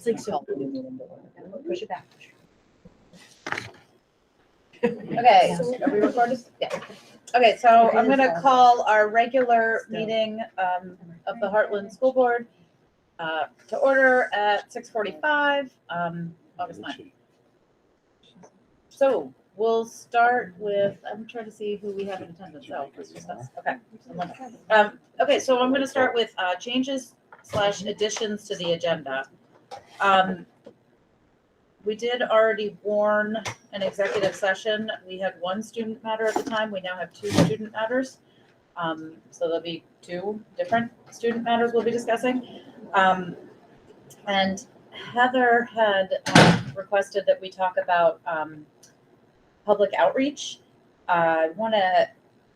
It's like so. Push it back. Okay, are we recording? Yeah. Okay, so I'm gonna call our regular meeting of the Heartland School Board to order at 6:45, August 9th. So we'll start with, I'm trying to see who we have in attendance. So it's just us. Okay. Okay, so I'm gonna start with changes / additions to the agenda. We did already warn an executive session. We had one student matter at the time. We now have 2 student matters. So there'll be 2 different student matters we'll be discussing. And Heather had requested that we talk about public outreach. I want to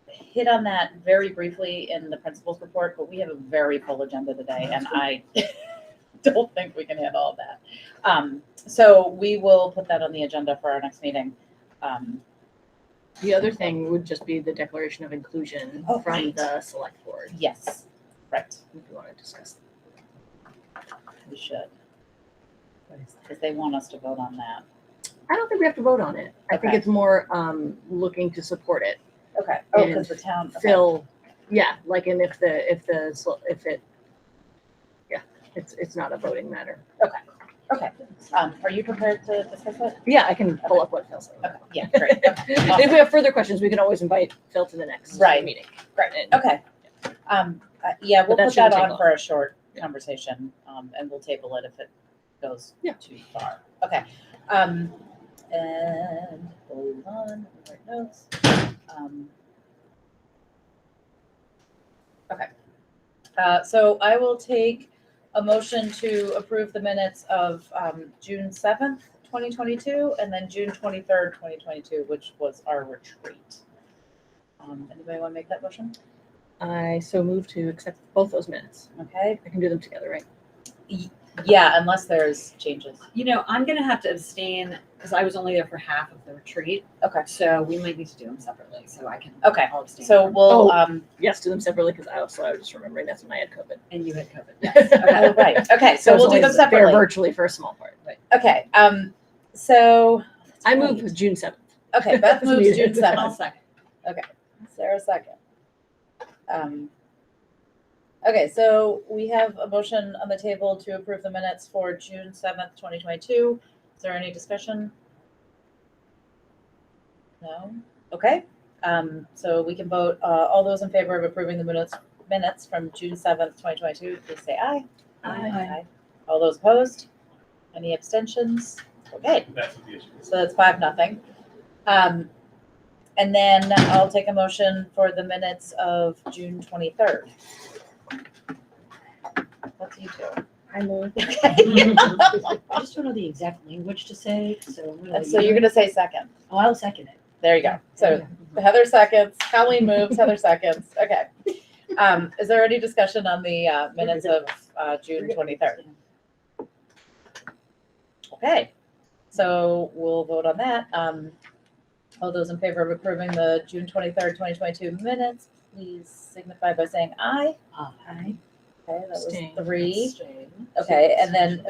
hit on that very briefly in the principal's report, but we have a very full agenda today, and I don't think we can handle all that. So we will put that on the agenda for our next meeting. The other thing would just be the declaration of inclusion from right. the select board. Yes, right. If you want to discuss. We should, because they want us to vote on that. I don't think we have to vote on it. I think Okay. it's more looking to support it. Okay. Oh, And because the town. Okay. Fill, yeah, like, and if it's not a voting matter. Okay. Are you prepared to discuss it? Yeah, I can pull up what Phil said. Okay. Yeah. Great. If we have further questions, we can always invite Phil to the next meeting. Great. Okay. Yeah, we'll But that put that shouldn't take on long. for a short conversation, and we'll table it if it goes too far. Okay. And hold on, write notes. Okay. So I will take a motion to approve the minutes of June 7th, 2022, and then June 23rd, 2022, which was our retreat. Anybody want to make that motion? I so move to accept both those minutes. Okay. I can do them together, right? Yeah, unless there's changes. You know, I'm gonna have to abstain because I was only there for half of the retreat. Okay. So we might need to do them separately, so I can. Okay. I'll abstain. So we'll, Yes, do them separately because I was just remembering that's when I had COVID. And you had COVID. Yes. oh, Okay. right, okay, so we'll do them There separately. virtually for a small part. Right. Okay, so. I move June 7th. Okay, Beth It's moves muted. June I'll 7th. second. Sarah second. Okay, so we have a motion on the table to approve the minutes for June 7th, 2022. Is there any discussion? No? Okay, so we can vote, all those in favor of approving the minutes from June 7th, 2022, please say aye. Aye. All those opposed? Any abstentions? Okay, That's the issue. so that's 5-0. And then I'll take a motion for the minutes of June 23rd. That's you two. I move. Okay. I just don't know the exact language to say, so I'm gonna. So you're gonna say second. Oh, I'll second it. There you go. So Heather seconds, Colleen moves, Heather seconds. Okay. Is there any discussion on the minutes of June 23rd? Okay, so we'll vote on that. All those in favor of approving the June 23rd, 2022 minutes, please signify by saying aye. Aye. Okay, that was Abstain. 3. Abstain. Okay, and then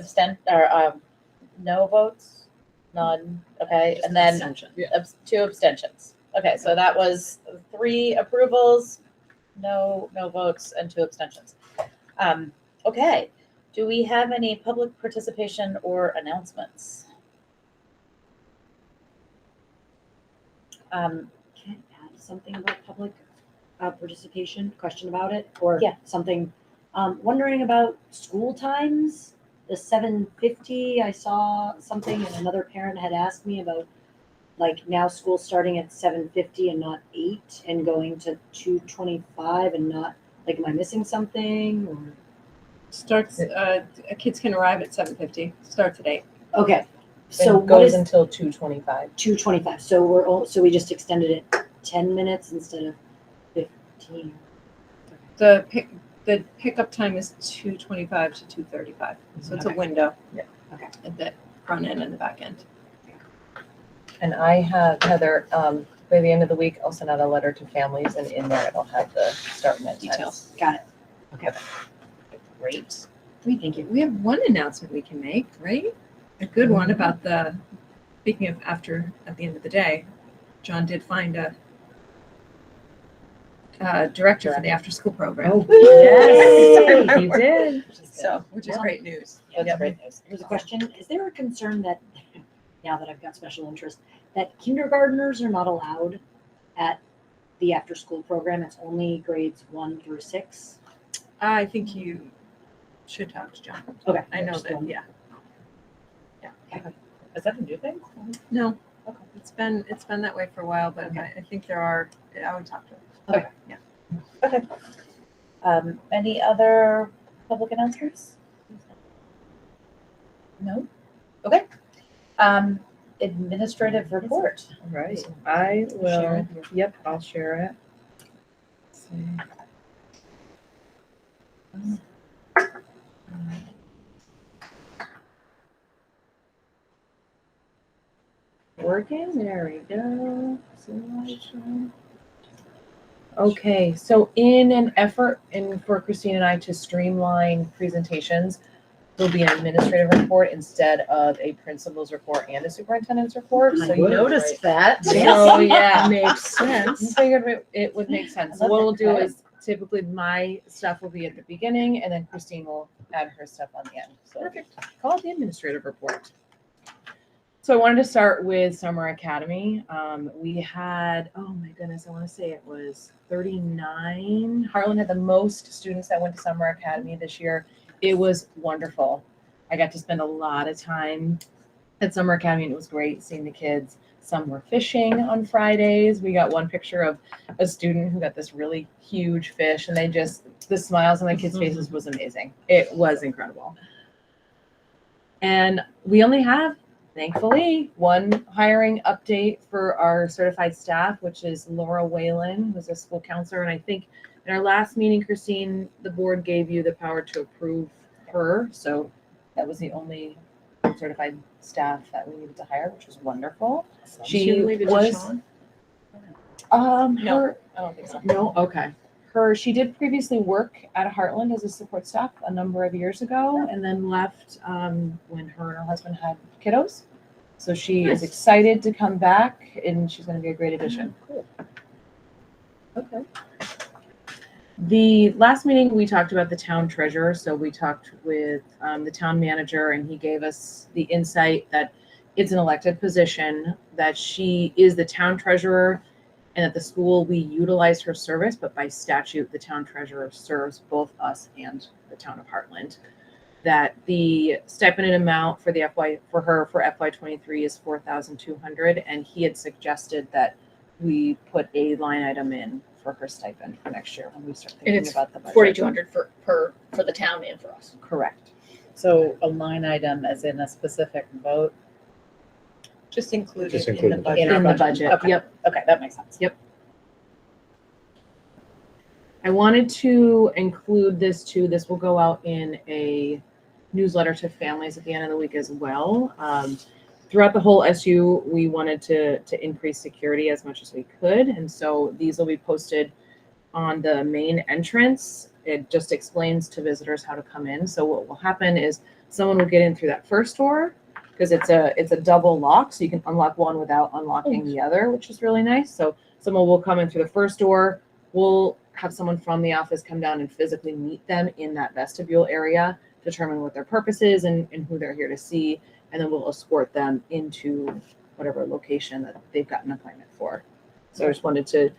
no votes? None. Okay, and then Abstention. 2 abstentions. Okay, so that was 3 approvals, no votes, and 2 abstentions. Okay, do we have any public participation or announcements? Can I add something about public participation, question about it, or Yeah. something? Wondering about school times, the 7:50, I saw something and another parent had asked me about, like, now school starting at 7:50 and not 8 and going to 2:25 and not, like, am I missing something? Or Starts, kids can arrive at 7:50, starts at 8. okay, so So what goes is until 2:25. 2:25? So so we just extended it 10 minutes instead of 15. The pickup time is 2:25 to 2:35, so it's a Okay. window. Yeah. Okay. At the front end and the back end. And I have, Heather, by the end of the week, I'll send out a letter to families, and in there it'll have the start and end Details. times. Got it. Okay. Great. We have one announcement we can make, right? A good one about speaking of after, at the end of the day, John did find a director for the after-school program. Yes, he did. So, which is great news. That's great news. Here's a question. Is there a concern that, now that I've got special interest, that kindergartners are not allowed at the after-school program? It's only grades 1 through 6? I think you should talk to John. Okay. I know that, yeah. Is that a new thing? No, Okay. it's been that way for a while, but I think I would talk to him. Okay. Yeah. Okay. Any other public announcements? No? Okay. Administrative report. All right, I Share will, yep, I'll share it. Let's see. Working, there we go. Slideshow. Okay, so in an effort for Christine and I to streamline presentations, there'll be an administrative report instead of a principal's report and a superintendent's report. So you noticed that. So yeah, Makes sense. figured it would make sense. So I love what that. we'll do is typically my stuff will be at the beginning and then Christine will add her stuff on the end. So call it the administrative report. So I wanted to start with Summer Academy. We had, oh my goodness, I want to say it was 39. Harlan had the most students that went to Summer Academy this year. It was wonderful. I got to spend a lot of time at Summer Academy and it was great seeing the kids. Some were fishing on Fridays. We got one picture of a student who got this really huge fish and the smiles on the kids' faces was amazing. It was incredible. And we only have, thankfully, one hiring update for our certified staff, which is Laura Whalen, who's a school counselor. And I think in our last meeting, Christine, the board gave you the power to approve her. So that was the only certified staff that we needed to hire, which was wonderful. She related to was, Sean? her, I don't think so. no, okay. She did previously work at Heartland as a support staff a number of years ago and then left when her and her husband had kiddos. So she is excited to come back and she's going to be a great addition. Cool. Okay. The last meeting we talked about the town treasurer. So we talked with the town manager and he gave us the insight that it's an elected position, that she is the town treasurer and at the school we utilize her service, but by statute, the town treasurer serves both us and the town of Heartland. That the stipended amount for FY23 is $4,200, and he had suggested that we put a line item in for her stipend for next year when we start And thinking it's about the budget. 4,200 for the town and for us. Correct. So a line item as in a specific vote? Just included Just in include the it. budget. In the budget. Okay. Yep. Okay, that makes sense. Yep. I wanted to include this too. This will go out in a newsletter to families at the end of the week as well. Throughout the whole SU, we wanted to increase security as much as we could. And so these will be posted on the main entrance. It just explains to visitors how to come in. So what will happen is someone will get in through that first door because it's a double lock. So you can unlock one without unlocking the other, which is really nice. So someone will come in through the first door. We'll have someone from the office come down and physically meet them in that vestibule area, determine what their purpose is and who they're here to see. And then we'll escort them into whatever location that they've got an appointment for. So I just wanted to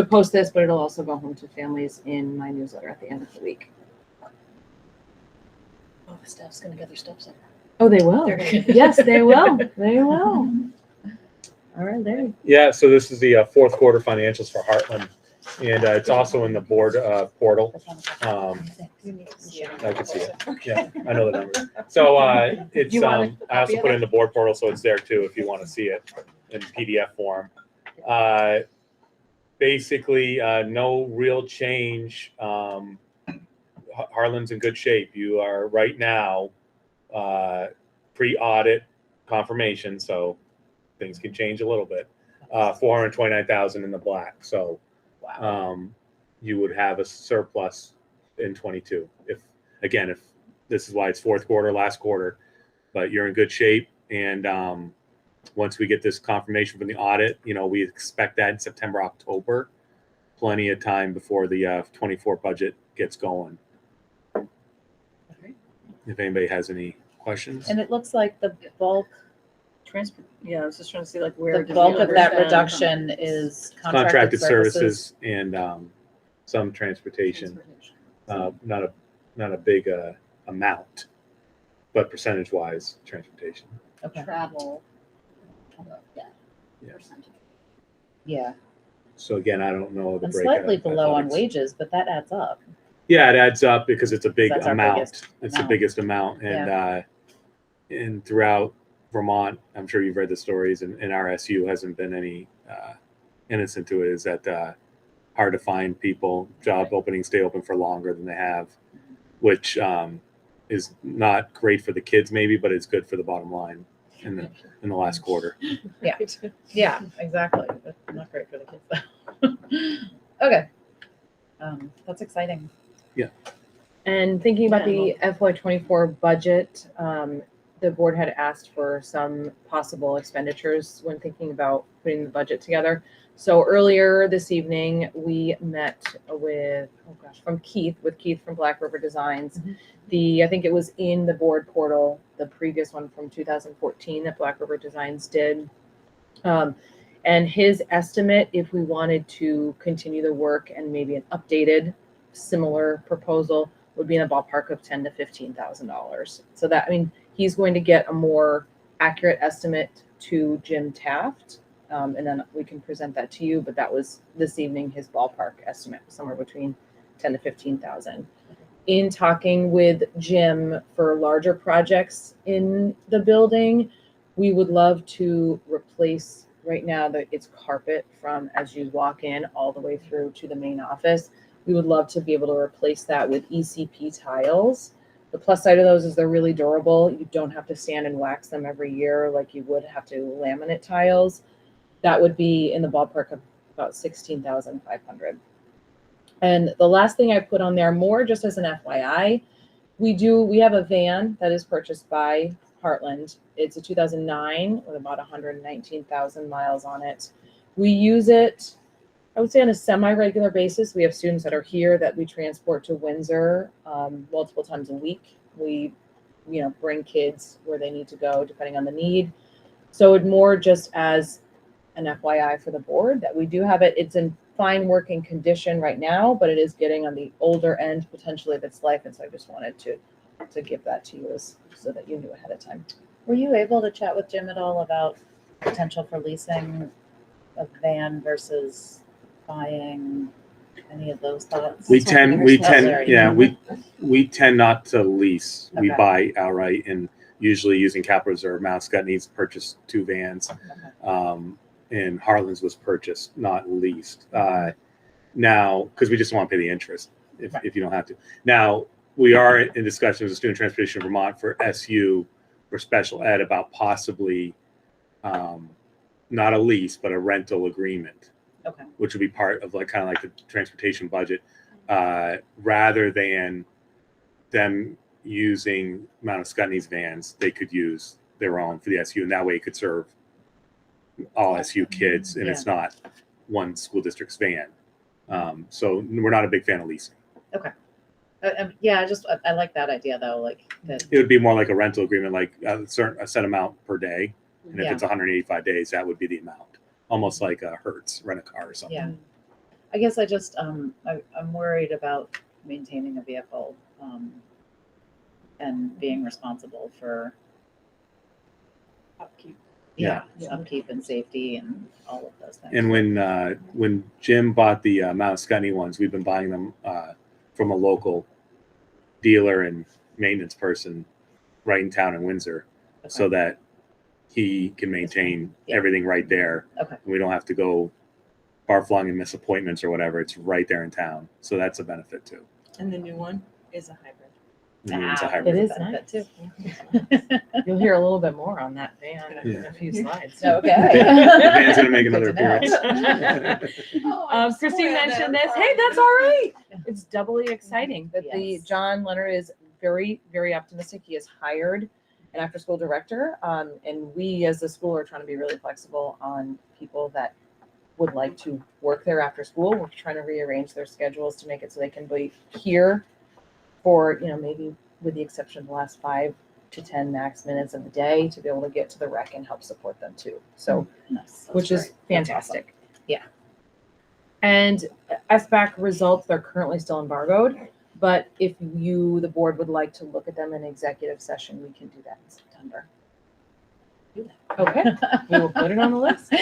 post this, but it'll also go home to families in my newsletter at the end of the week. Oh, the staff's gonna get their steps in. Oh, they will. They're gonna- Yes, they will. They will. All right, there. Yeah, so this is the fourth quarter financials for Heartland, and it's also in the board portal. I can see it. Yeah, I know the numbers. So it's You want a I also copy of put it it? in the board portal, so it's there too if you want to see it in PDF form. Basically, no real change. Harlan's in good shape. You are right now pre-audit confirmation, so things can change a little bit. 429,000 in the black. So you would have a surplus in 22 if this is why it's fourth quarter, last quarter, but you're in good shape. And once we get this confirmation from the audit, we expect that in September, October, plenty of time before the 24 budget gets going. If anybody has any questions. And it looks like the bulk, Yeah, I was just trying to see like where. the bulk of that reduction is Contracted services and some transportation. Not a big amount, but percentage wise, transportation. Okay. Travel. Yeah. Yeah. Percentage. Yeah, So again, I don't know the and breakout. slightly below on athletics. wages, but that adds up. Yeah, it adds up because it's a big That's our amount. biggest It's the amount. biggest amount, and throughout Vermont, I'm sure you've read the stories, and RSU hasn't been any innocent to it. Is that hard to find people? Job openings stay open for longer than they have, which is not great for the kids, maybe, but it's good for the bottom line in the last quarter. Yeah, exactly. But not great for the kids though. Okay. That's exciting. And thinking about Yeah. the FY24 budget, the board had asked for some possible expenditures when thinking about putting the budget together. So earlier this evening, we met with, Keith from Black River Designs. I think it was in the board portal, the previous one from 2014 that Black River Designs did. And his estimate, if we wanted to continue the work and maybe an updated similar proposal, would be in the ballpark of $10,000 to $15,000. So that, he's going to get a more accurate estimate to Jim Taft, and then we can present that to you. But that was this evening, his ballpark estimate, somewhere between 10 to 15,000. In talking with Jim for larger projects in the building, we would love to replace. Right now, it's carpet from as you walk in all the way through to the main office. We would love to be able to replace that with ECP tiles. The plus side of those is they're really durable. You don't have to sand and wax them every year like you would have to laminate tiles. That would be in the ballpark of about $16,500. And the last thing I put on there, more just as an FYI, we have a van that is purchased by Heartland. It's a 2009 with about 119,000 miles on it. We use it, I would say, on a semi-regular basis. We have students that are here that we transport to Windsor multiple times a week. We, bring kids where they need to go depending on the need. So it more just as an FYI for the board that we do have it. It's in fine working condition right now, but it is getting on the older end potentially of its life. And so I just wanted to give that to you so that you knew ahead of time. Were you able to chat with Jim at all about potential for leasing a van versus buying? Any of those thoughts? We tend Larry. we tend not to lease. We Okay. buy outright, and usually using capital reserve. Mount Scott needs to purchase 2 vans. And Harlan's was purchased, not leased. Now, because we just want to pay the interest if you don't have to. Now, we are in discussions with Student Transportation Vermont for SU for special ed about possibly not a lease, but a rental agreement. Okay. Which would be part of kind of like the transportation budget, rather than them using Mount Scottney's vans. They could use their own for the SU, and that way it could serve all SU kids, and it's not one school district's van. So we're not a big fan of leasing. Okay. I like that idea though. That. It would be more like a rental agreement, like a set amount per day, and if it's 185 days, that would be the amount. Almost like a Hertz, rent a car or something. Yeah. I guess I just I'm worried about maintaining a vehicle and being responsible for Upkeep. upkeep and safety and all of those things. And when Jim bought the Mount Scotty ones, we've been buying them from a local dealer and maintenance person right in town in Windsor, so that he can maintain everything right there. Okay. And we don't have to go far-flung and miss appointments or whatever. It's right there in town. So that's a benefit too. And the new one is a hybrid. It's a hybrid. It is benefit nice. too. You'll hear a little bit more on that van in a few slides. Okay. The van's gonna make another Good to know. appearance. Christine mentioned this. Hey, that's all right. It's doubly exciting that the Yes. John Leonard is very, very optimistic. He has hired an after-school director, and we as the school are trying to be really flexible on people that would like to work there after school. We're trying to rearrange their schedules to make it so they can be here for, maybe with the exception of the last 5 to 10 max minutes of the day to be able to get to the rec and help support them too. So, which is fantastic. Yeah. And SBAC results, they're currently still embargoed, but if you, the board, would like to look at them in executive session, we can do that in September. Okay, we will put it on the list.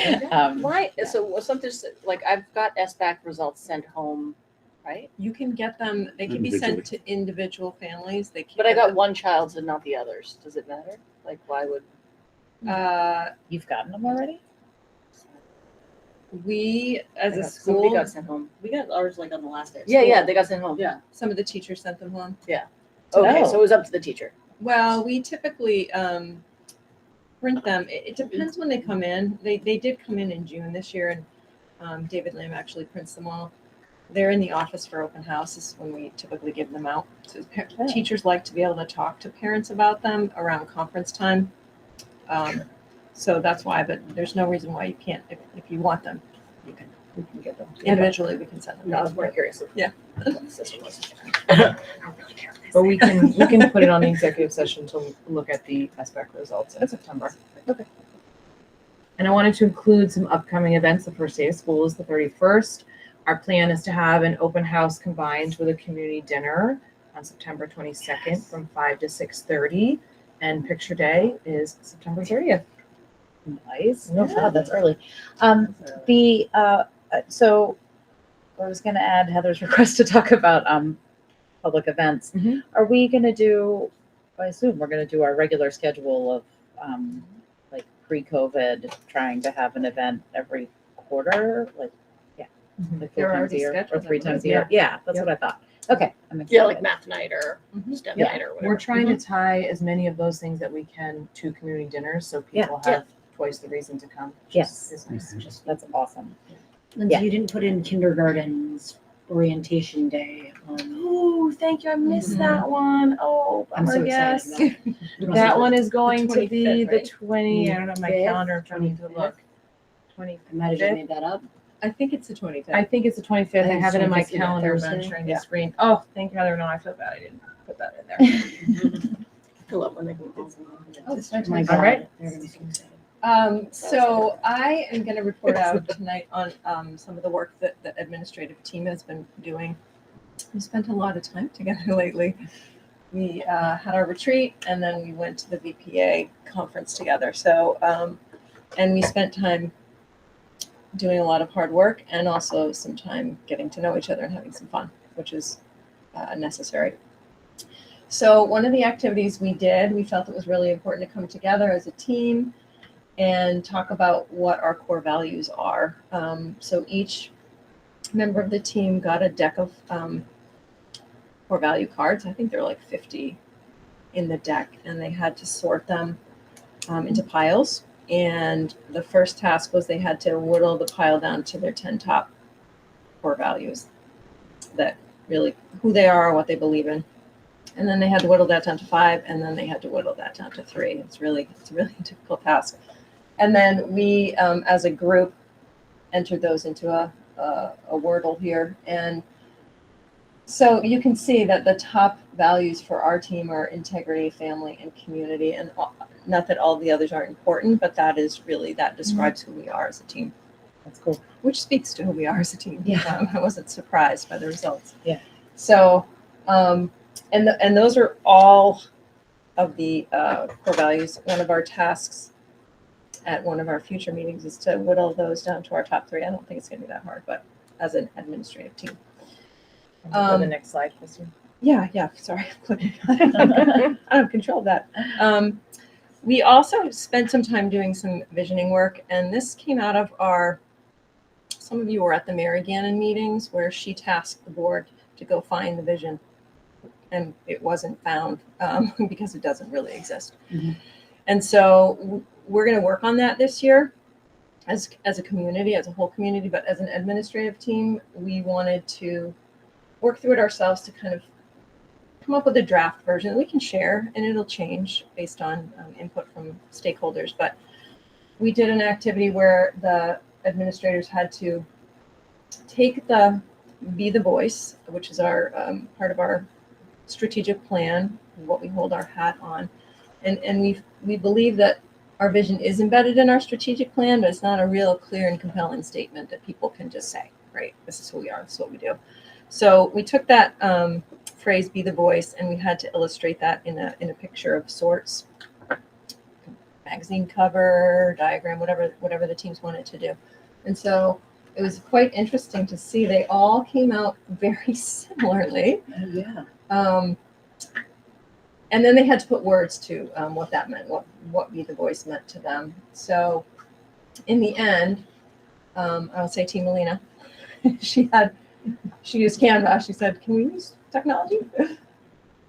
Why, so something like I've got SBAC results sent home, right? You can get them, they can be sent to individual families. They can. But I got one child's and not the others. Does it matter? Like, why would? You've gotten them already? We, as a Somebody school, got sent home. We got ours like on the last day. of Yeah, school. yeah, they got sent home. Yeah. some of the teachers sent them home. Okay, Oh. so it was up to the teacher. Well, we typically print them. It depends when they come in. They did come in June this year, and David Lamb actually prints them all. They're in the office for open houses when we typically give them out. So teachers like to be able to talk to parents about them around conference time. So that's why, but there's no reason why you can't, if you want them, you can We can get them. individually, we can send them. No, I was more curious. Yeah. The system was. But we can put it on the executive session to look at the SBAC results in September. Okay. And I wanted to include some upcoming events. The first day of school is the 31st. Our plan is to have an open house combined with a community dinner on September 22nd from 5 to 6:30. And picture day is September 30th. Nice. Yeah. Oh, that's early. So I was gonna add Heather's request to talk about, public events. Mhm. Are we gonna do, I assume we're gonna do our regular schedule of, like pre-COVID, trying to have an event every quarter, like, like They're 4 times a already year or scheduled, 3 I times a believe. year? Yeah, that's what I thought. Okay. I'm excited. Yeah, like math night or STEM Yeah. night or whatever. We're trying to tie as many of those things that we can to community dinners so people Yeah. have twice the reason to come. which Yes. is nice. Just That's awesome. Lindsay, Yeah. you didn't put in kindergarten's orientation day. Oh, thank you. I missed Mhm. that one. Oh, I'm so bummer, yes. excited about That one is going to be 25th, the right? 20, I don't have my 25th, calendar in front of me to look. 20, I might have just made that up. I think it's the 25th. I think it's the 25th. I I think have it it's in my 25th, calendar, Thursday. but I'm sharing Yeah. the screen. Oh, thank you, Heather. No, I feel bad. I didn't put that in there. I love when they come home. Oh, it's Oh my All God, right. they're gonna be so excited. So I am going to report out tonight on some of the work that the administrative team has been doing. We spent a lot of time together lately. We had our retreat and then we went to the VPA conference together. So, and we spent time doing a lot of hard work and also some time getting to know each other and having some fun, which is necessary. So one of the activities we did, we felt it was really important to come together as a team and talk about what our core values are. So each member of the team got a deck of core value cards. I think there were like 50 in the deck, and they had to sort them into piles. And the first task was they had to whittle the pile down to their 10 top core values that really who they are, what they believe in. And then they had to whittle that down to 5, and then they had to whittle that down to 3. It's a really difficult task. And then we, as a group, entered those into a Wordle here. And so you can see that the top values for our team are integrity, family, and community. And not that all the others aren't important, but that describes who we are as a team. That's cool. Which speaks to who we are as a team. Yeah. I wasn't surprised by the results. Yeah. So, and those are all of the core values. One of our tasks at one of our future meetings is to whittle those down to our top 3. I don't think it's going to be that hard, but as an administrative team. Go to the next slide, Christine. Yeah. Sorry, I'm clicking. I don't control that. We also spent some time doing some visioning work, and this came out of some of you were at the Mary Gannon meetings where she tasked the board to go find the vision, and it wasn't found because it doesn't really exist. Mhm. And so we're going to work on that this year as a community, as a whole community, but as an administrative team, we wanted to work through it ourselves to kind of come up with a draft version that we can share, and it'll change based on input from stakeholders. But we did an activity where the administrators had to take the Be the Voice, which is our part of our strategic plan, what we hold our hat on, and we believe that our vision is embedded in our strategic plan, but it's not a real clear and compelling statement that people can just say, right, this is who we are, this is what we do. So we took that phrase, be the voice, and we had to illustrate that in a picture of sorts, magazine cover, diagram, whatever the teams wanted to do. And so it was quite interesting to see they all came out very similarly. Oh, yeah. And then they had to put words to what that meant, what be the voice meant to them. So in the end, I will say Team Alina, she used Canva. She said, can we use technology?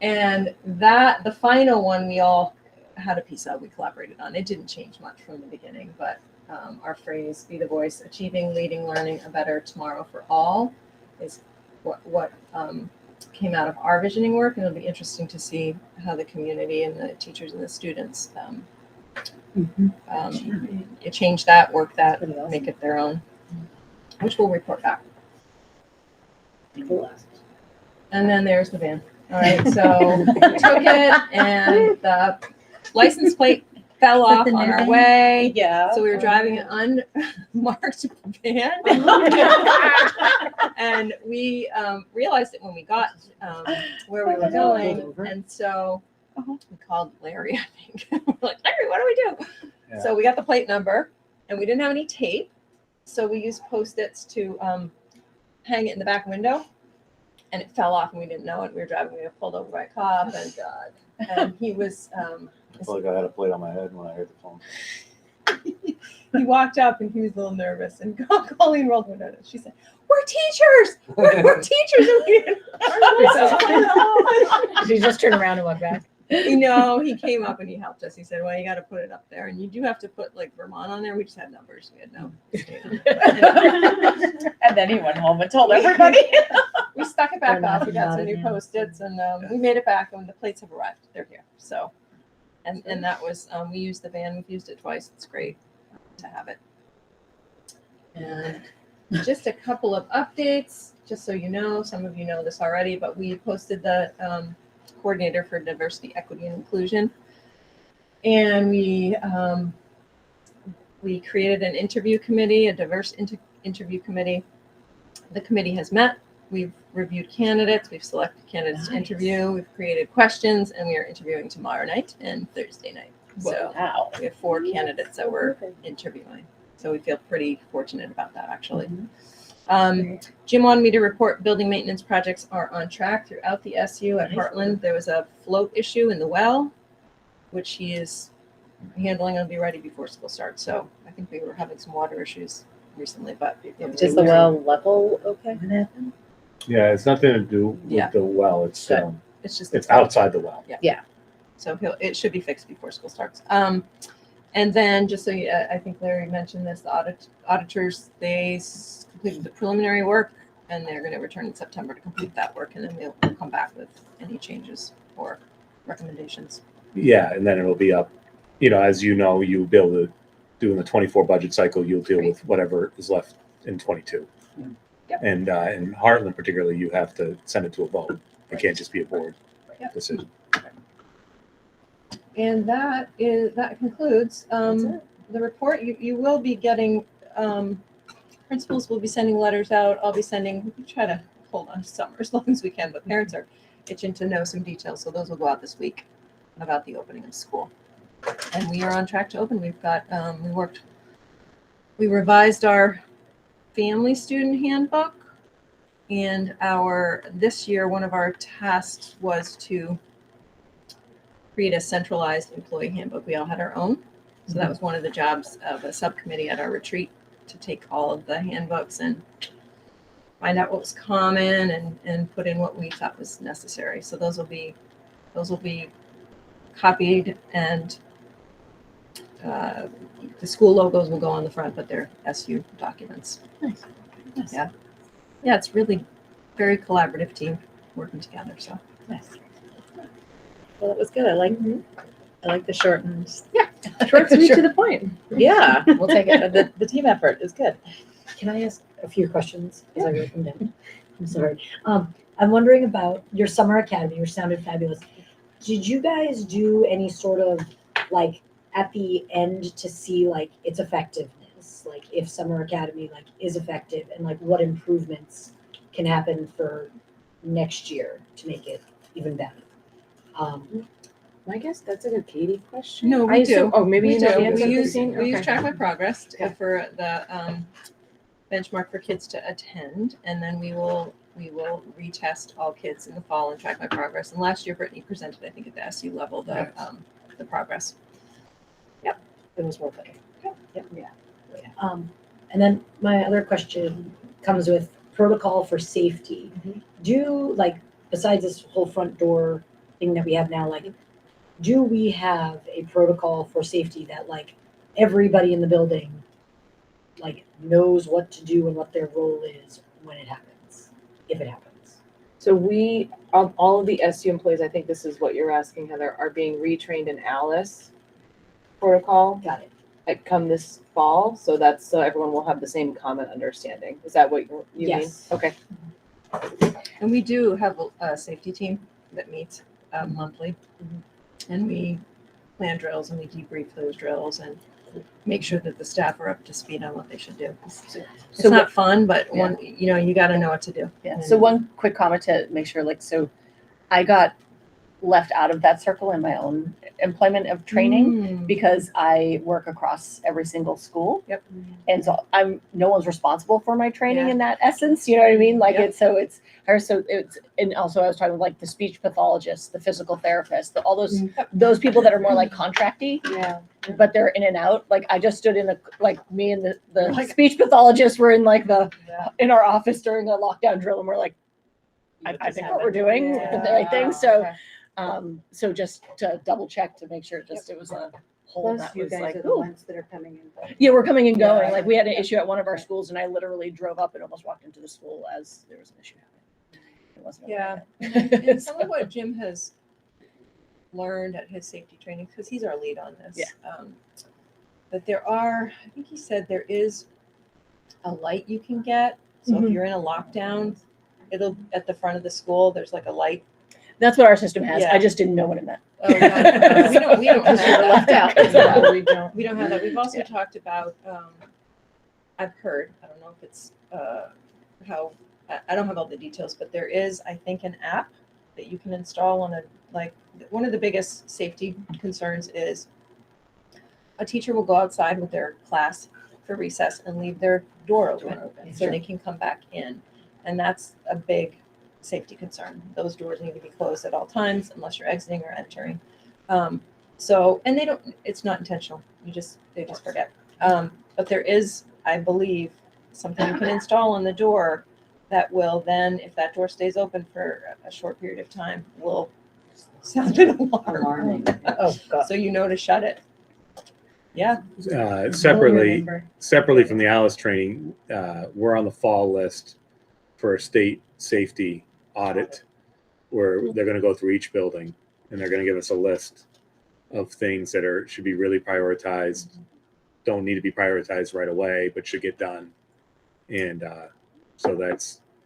And the final one we all had a piece of, we collaborated on. It didn't change much from the beginning, but our phrase, be the voice, achieving, leading, learning a better tomorrow for all is what came out of our visioning work. And it'll be interesting to see how the community and the teachers and the students change that, work that, make it their own, which we'll report back. And then there's the van. All right, so we took it, and the license plate fell off on our way. Yeah. So we were driving an unmarked van. And we realized it when we got where we were going. And so we called Larry, I think. We're like, Larry, what do we do? Yeah. So we got the plate number, and we didn't have any tape. So we used Post-its to hang it in the back window. And it fell off, and we didn't know it. We were driving. We were pulled over by a cop, and he was. I felt like I had a plate on my head when I heard the phone. He walked up, and he was a little nervous. And Colleen rolled the window down. She said, "We're teachers. We're teachers." And we didn't. Did you just turn around and walk back? No, he came up and he helped us. He said, "Well, you got to put it up there, and you do have to put like Vermont on there." We just had numbers. We had no. And then he went home and told everybody. We stuck it back up. We got some new Post-its, and we made it back, and the plates have arrived. They're here. So, and that was we used the van. We've used it twice. It's great to have it. And just a couple of updates, just so you know. Some of you know this already, but we posted the coordinator for diversity, equity, and inclusion, and we created an interview committee, a diverse interview committee. The committee has met. We've reviewed candidates. We've selected candidates to interview. We've created questions, and we are interviewing tomorrow night and Thursday night. So Wow. we have 4 candidates that we're interviewing. So we feel pretty fortunate about that, actually. Jim wanted me to report building maintenance projects are on track throughout the SU. At Heartland, there was a float issue in the well, which he is handling and will be ready before school starts. So I think we were having some water issues recently, but Is the well level okay? Yeah, it's nothing to do with Yeah. the well. It's Good. It's just it's outside the well. So it should be fixed before school starts. And then just so you, I think Larry mentioned this, the auditors, they completed the preliminary work, and they're going to return in September to complete that work, and then we'll come back with any changes or recommendations. Yeah, and then it'll be up. As you know, you'll be able to do in the 24 budget cycle. You'll deal with whatever is left in 22. Yep. And in Heartland, particularly, you have to send it to a vote. It can't just be a board decision. And that concludes the report. You will be getting, principals will be sending letters out. I'll be sending, we try to hold on to summer as long as we can, but parents are itching to know some details. So those will go out this week about the opening of school. And we are on track to open. We've got, we revised our family student handbook, and this year, one of our tasks was to create a centralized employee handbook. We all had our own. So that was one of the jobs of a subcommittee at our retreat, to take all of the handbooks and find out what was common and put in what we thought was necessary. So those will be copied, and the school logos will go on the front, but they're SU documents. Nice. Yeah. Yeah, it's really very collaborative team working together. So Nice. Well, it was good. I like the short and. Short, sweet, to the point. Yeah, we'll take it. The team effort is good. Can I ask a few questions as I write them down? I'm sorry. I'm wondering about your summer academy, which sounded fabulous. Did you guys do any sort of like at the end to see like its effectiveness? Like if summer academy like is effective and like what improvements can happen for next year to make it even better? I guess that's a Katie question. No, we I assume- do. Oh, maybe We you know do. the answer. We use Christine? we use Okay. Track My Progress Okay. for the benchmark for kids to attend, and then we will retest all kids in the fall and Track My Progress. And last year, Brittany presented, I think, at the SU level, the progress. It was worth it. Yep. Yeah. And then my other question comes with protocol for safety. Do like besides this whole front door thing that we have now, like do we have a protocol for safety that like everybody in the building like knows what to do and what their role is when it happens, if it happens? So we, all of the SU employees, I think this is what you're asking, Heather, are being retrained in Alice protocol Got it. at come this fall. So that's, so everyone will have the same common understanding. Is that what you mean? Yes. Okay. And we do have a safety team that meets monthly, and we plan drills and we debrief those drills and make sure that the staff are up to speed on what they should do. It's So not fun, but one, you got to know what to do. Yeah, so one quick comment to make sure, like, so I got left out of that circle in my own employment of training because I work across every single school. Yep. And so no one's responsible for my training in that essence, you know what I mean? Like Yep. and also I was talking like the speech pathologist, the physical therapist, all those people that are more like contracty, Yeah. but they're in and out. Like I just stood in me and the speech pathologist were in in our office during a lockdown drill, and we're like, I think what we're doing is the right thing. So so just to double check to make sure it was a whole that was like, ooh. ones that are coming in. Yeah, we're coming and going. Like we had an issue at one of our schools and I literally drove up and almost walked into the school as there was an issue happening. It wasn't. Yeah. And some of what Jim has learned at his safety training, because he's our lead on this. But I think he said there is a light you can get. So if you're in a lockdown, it'll at the front of the school, there's like a light. That's what our system has. Yeah. I just didn't know what it meant. Oh, no, we don't have that. Left out. No, we don't. We don't have that. We've also talked about, I've heard, I don't know if it's how, I don't have all the details, but there is, I think, an app that you can install on one of the biggest safety concerns is a teacher will go outside with their class for recess and leave their door open so they can come back in. And that's a big safety concern. Those doors need to be closed at all times unless you're exiting or entering. And it's not intentional. They just forget. But there is, I believe, something you can install on the door that will then, if that door stays open for a short period of time, will sound an alarm. Oh, God. So you know to shut it. Yeah. Separately from the Alice training, we're on the fall list for a state safety audit where they're going to go through each building and they're going to give us a list of things that should be really prioritized, don't need to be prioritized right away, but should get done. And so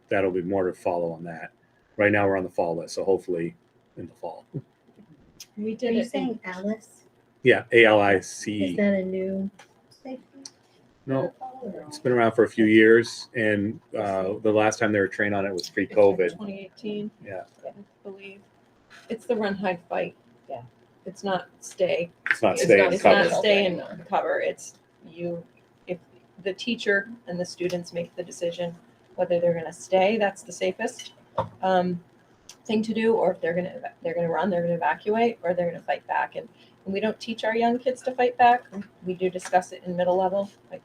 that'll be more to follow on that. Right now we're on the fall list, so hopefully in the fall. We Are did you it. saying Alice? Yeah, ALICE. Is that a new safety? No, it's been around for a few years, and the last time they were trained on it was pre-COVID. 2018. Yeah. I believe. It's the run, hide, fight. Yeah. It's not stay. It's not It's stay not, and it's cover. not stay and cover. It's if the teacher and the students make the decision whether they're going to stay, that's the safest thing to do, or if they're going to run, they're going to evacuate, or they're going to fight back. And we don't teach our young kids to fight back. We do discuss it in middle level. Like,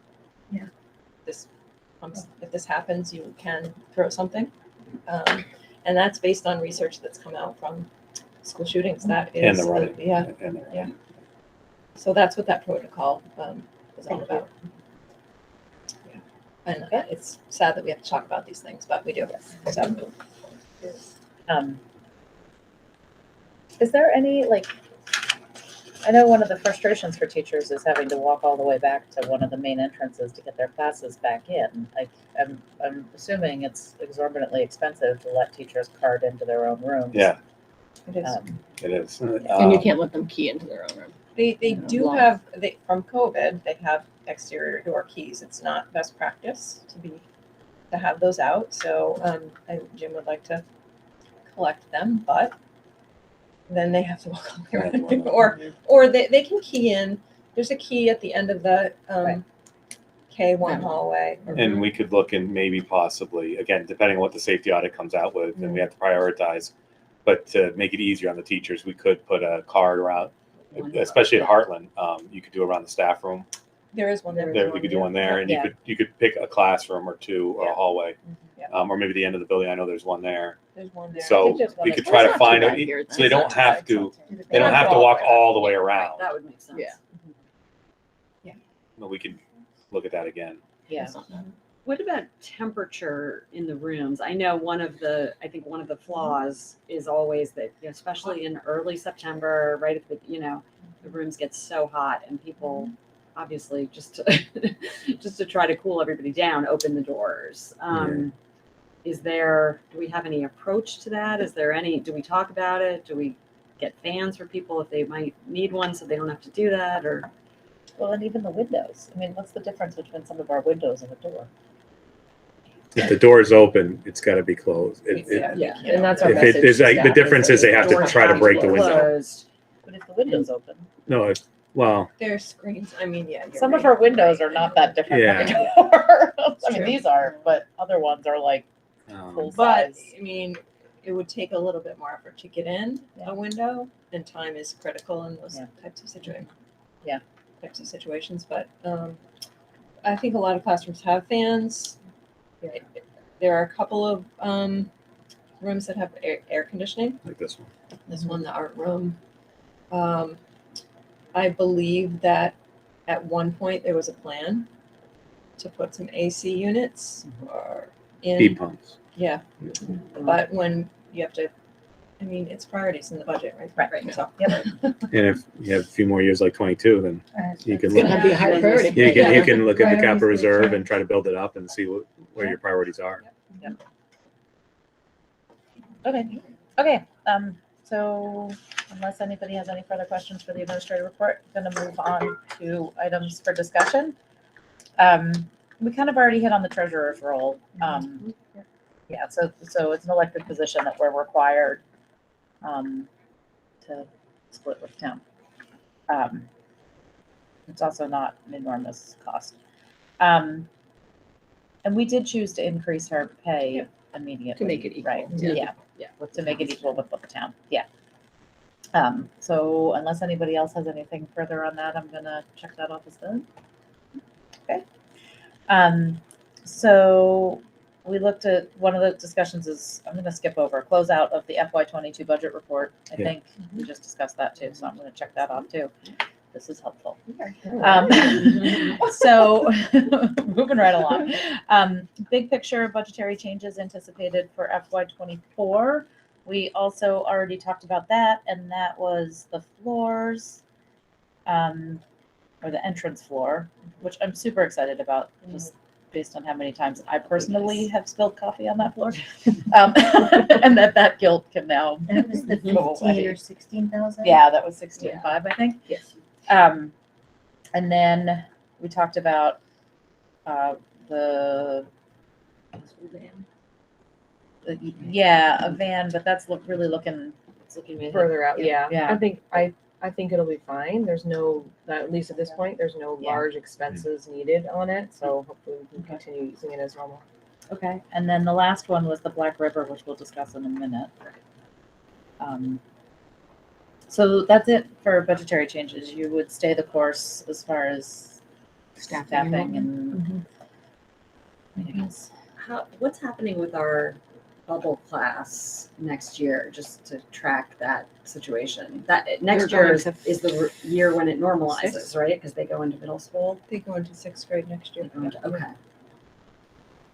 if this happens, you can throw something. And that's based on research that's come out from school shootings. That is, And the right. yeah. So that's what that protocol is all about. Yeah. And it's sad that we have to talk about these things, but we do. So, Is there any, like, I know one of the frustrations for teachers is having to walk all the way back to one of the main entrances to get their classes back in. I'm assuming it's exorbitantly expensive to let teachers cart into their own rooms. Yeah, It is. it is. And you can't let them key into their own room. They Yeah, do lock. have, from COVID, they have exterior door keys. It's not best practice to have those out. So, and Jim would like to collect them, but then they have to walk all the way around. Or they can key in. There's a key at the end of the Right. K1 hallway. And we could look and maybe possibly, again, depending on what the safety audit comes out with, and we have to prioritize. But to make it easier on the teachers, we could put a card around, especially at Heartland. You could do around the staff room. There is one there. There, we could do one there, and Yeah. you could pick a classroom or two or a Yeah. hallway, Yeah. or maybe the end of the building. I know there's one there. There's one there. So think there's one we at- could Well, try it's to not too find bad it, here. so they don't have to. They don't Yeah. have to walk all the way around. That would make sense. Yeah. But we can look at that again. Yeah. What about temperature in the rooms? I know I think one of the flaws is always that, especially in early September, right at the, the rooms get so hot and people obviously just to try to cool everybody down, open the doors. Do we have any approach to that? Do we talk about it? Do we get fans for people if they might need one so they don't have to do that, or? Well, and even the windows. I mean, what's the difference between some of our windows and a door? If the door is open, it's got to be closed. Yeah. And that's our If message. it, there's to like, the staff difference is they have to Doors try to break be the window. closed. But if the window's open, No, well, There's screens. I mean, yeah. you're some of right. our windows are not that different from Yeah. a door. I mean, True. these are, but other ones are like full But, size. I mean, it would take a little bit more effort to get in Yeah. a window, and time is critical in those Yeah. types of situations. Yeah. Types of situations, but I think a lot of classrooms have fans. There are a couple of rooms that have air conditioning. like this one. There's one, the art room. I believe that at one point there was a plan to put some AC units or in. Heat pumps. Yeah, but when you have to, I mean, it's priorities in the budget, right? Right. So, Yep. And if you have a few more years like 22, then you can It's look. gonna be a higher priority. You can look at the Priorities capital for reserve sure. and try to build it up and see where your priorities are. Okay. So unless anybody has any further questions for the administrative report, I'm gonna move on to items for discussion. We kind of already hit on the treasurer's role. Yeah, so it's an elected position that we're required to split with town. It's also not an enormous cost. And we did choose to increase her pay immediately. To make it equal. Right, Yeah. yeah, to make it equal with the town, yeah. So unless anybody else has anything further on that, I'm gonna check that off as done. Okay. So we looked at, one of the discussions is, I'm gonna skip over, closeout of the FY 22 budget report. I Yeah. think we just discussed that too, so I'm gonna check that off too. This is helpful. So moving right along. Big picture budgetary changes anticipated for FY 24. We also already talked about that, and that was the floors, or the entrance floor, which I'm super excited about, just based on how many times I personally have spilled coffee on that floor. And that guilt can now That was the go 15 away. or 16,000? Yeah, that was 16.5, I think. Yes. And then we talked about the a van, but that's really looking. It's looking really Further out, yeah. Yeah. I think it'll be fine. There's no, at least at this point, there's no Yeah. large expenses needed on it, so hopefully we can continue using it as normal. Okay, and then the last one was the Black River, which we'll discuss in a minute. So that's it for budgetary changes. You would stay the course as far as staffing and meetings. What's happening with our bubble class next year, just to track that situation? That next They're year going is the year when it normalizes, Sixth. right? Because they go into middle school. they go into sixth grade next year. Okay.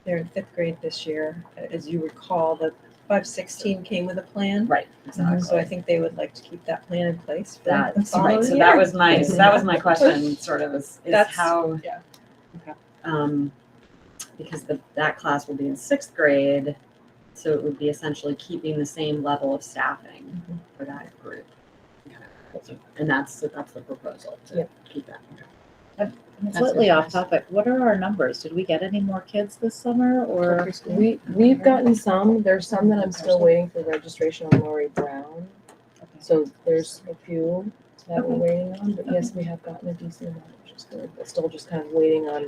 They're in fifth grade this year. As you recall, the 516 came with a plan. Right, So I exactly. think they would like to keep that plan in place for the That's right. following So year. that was my question, sort of, is That's- how, yeah. because that class will be in 6th grade, so it would be essentially keeping the same level of staffing for that group. And that's the proposal, to keep that. Slightly off topic, what are our numbers? Did we get any more kids this summer or? We've gotten some. There's some that I'm still waiting for registration on Lori Brown. So there's a few that we're waiting on, but yes, we have gotten a decent amount, which is good. But still just kind of waiting on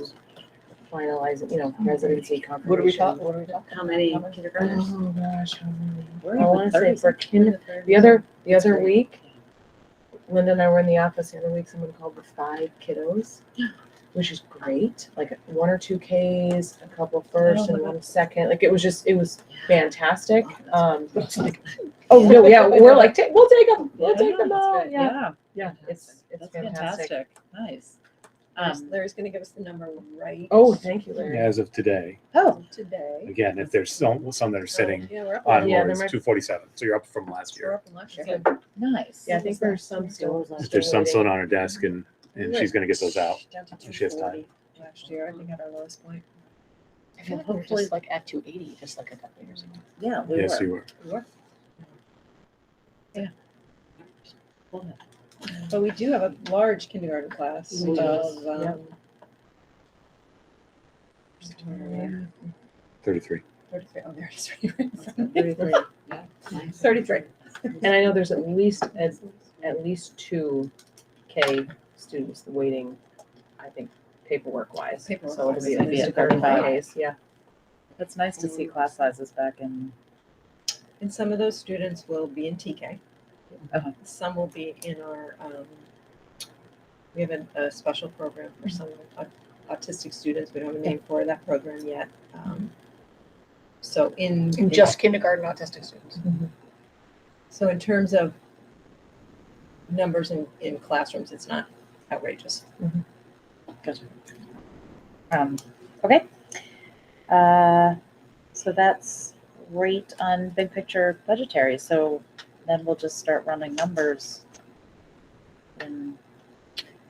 finalizing, residency confirmation. What are we talking? How many Oh kindergartners? gosh, how many? We're I even want to say 30 for the other week, Linda and I were in the office the other week. Someone called with 5 kiddos, which is great. Like 1 or 2 Ks, a couple first and 1 second. Like it was fantastic. Oh no, yeah, we're like we'll take them. We'll take them all. Yeah, it's That's fantastic. Nice. Larry's gonna give us the number right Oh, thank you, Larry. As of today, today. again, if there's some that are sitting Yeah, we're up. on Yeah, Lori's, there might- 247. So you're up from last We're year. up in last year. Good. Nice. Yeah, I think there's some still. If there's some waiting. still on her desk, and she's gonna get those out. Down to She has time. 240 last year, I think at our lowest point. I feel like we're Hopefully just like at 280, just like a couple years ago. yeah, we Yes, were. you were. But we do have a large kindergarten class We do. of, Yep. 33. 33, oh, there's 33. 33. And I know there's at least 2 K students waiting, I think, paperwork wise. Paperwork So it'll be wise. at least Maybe 35 35. Ks, yeah. It's nice to see class sizes back in. And some of those students will be in TK. Uh-huh. Some will be in our, we have a special program for some autistic students. We don't have a name for that program yet. So in. Just kindergarten autistic students. So in terms of numbers in classrooms, it's not outrageous. Okay. So that's great on big picture budgetary. So then we'll just start running numbers. And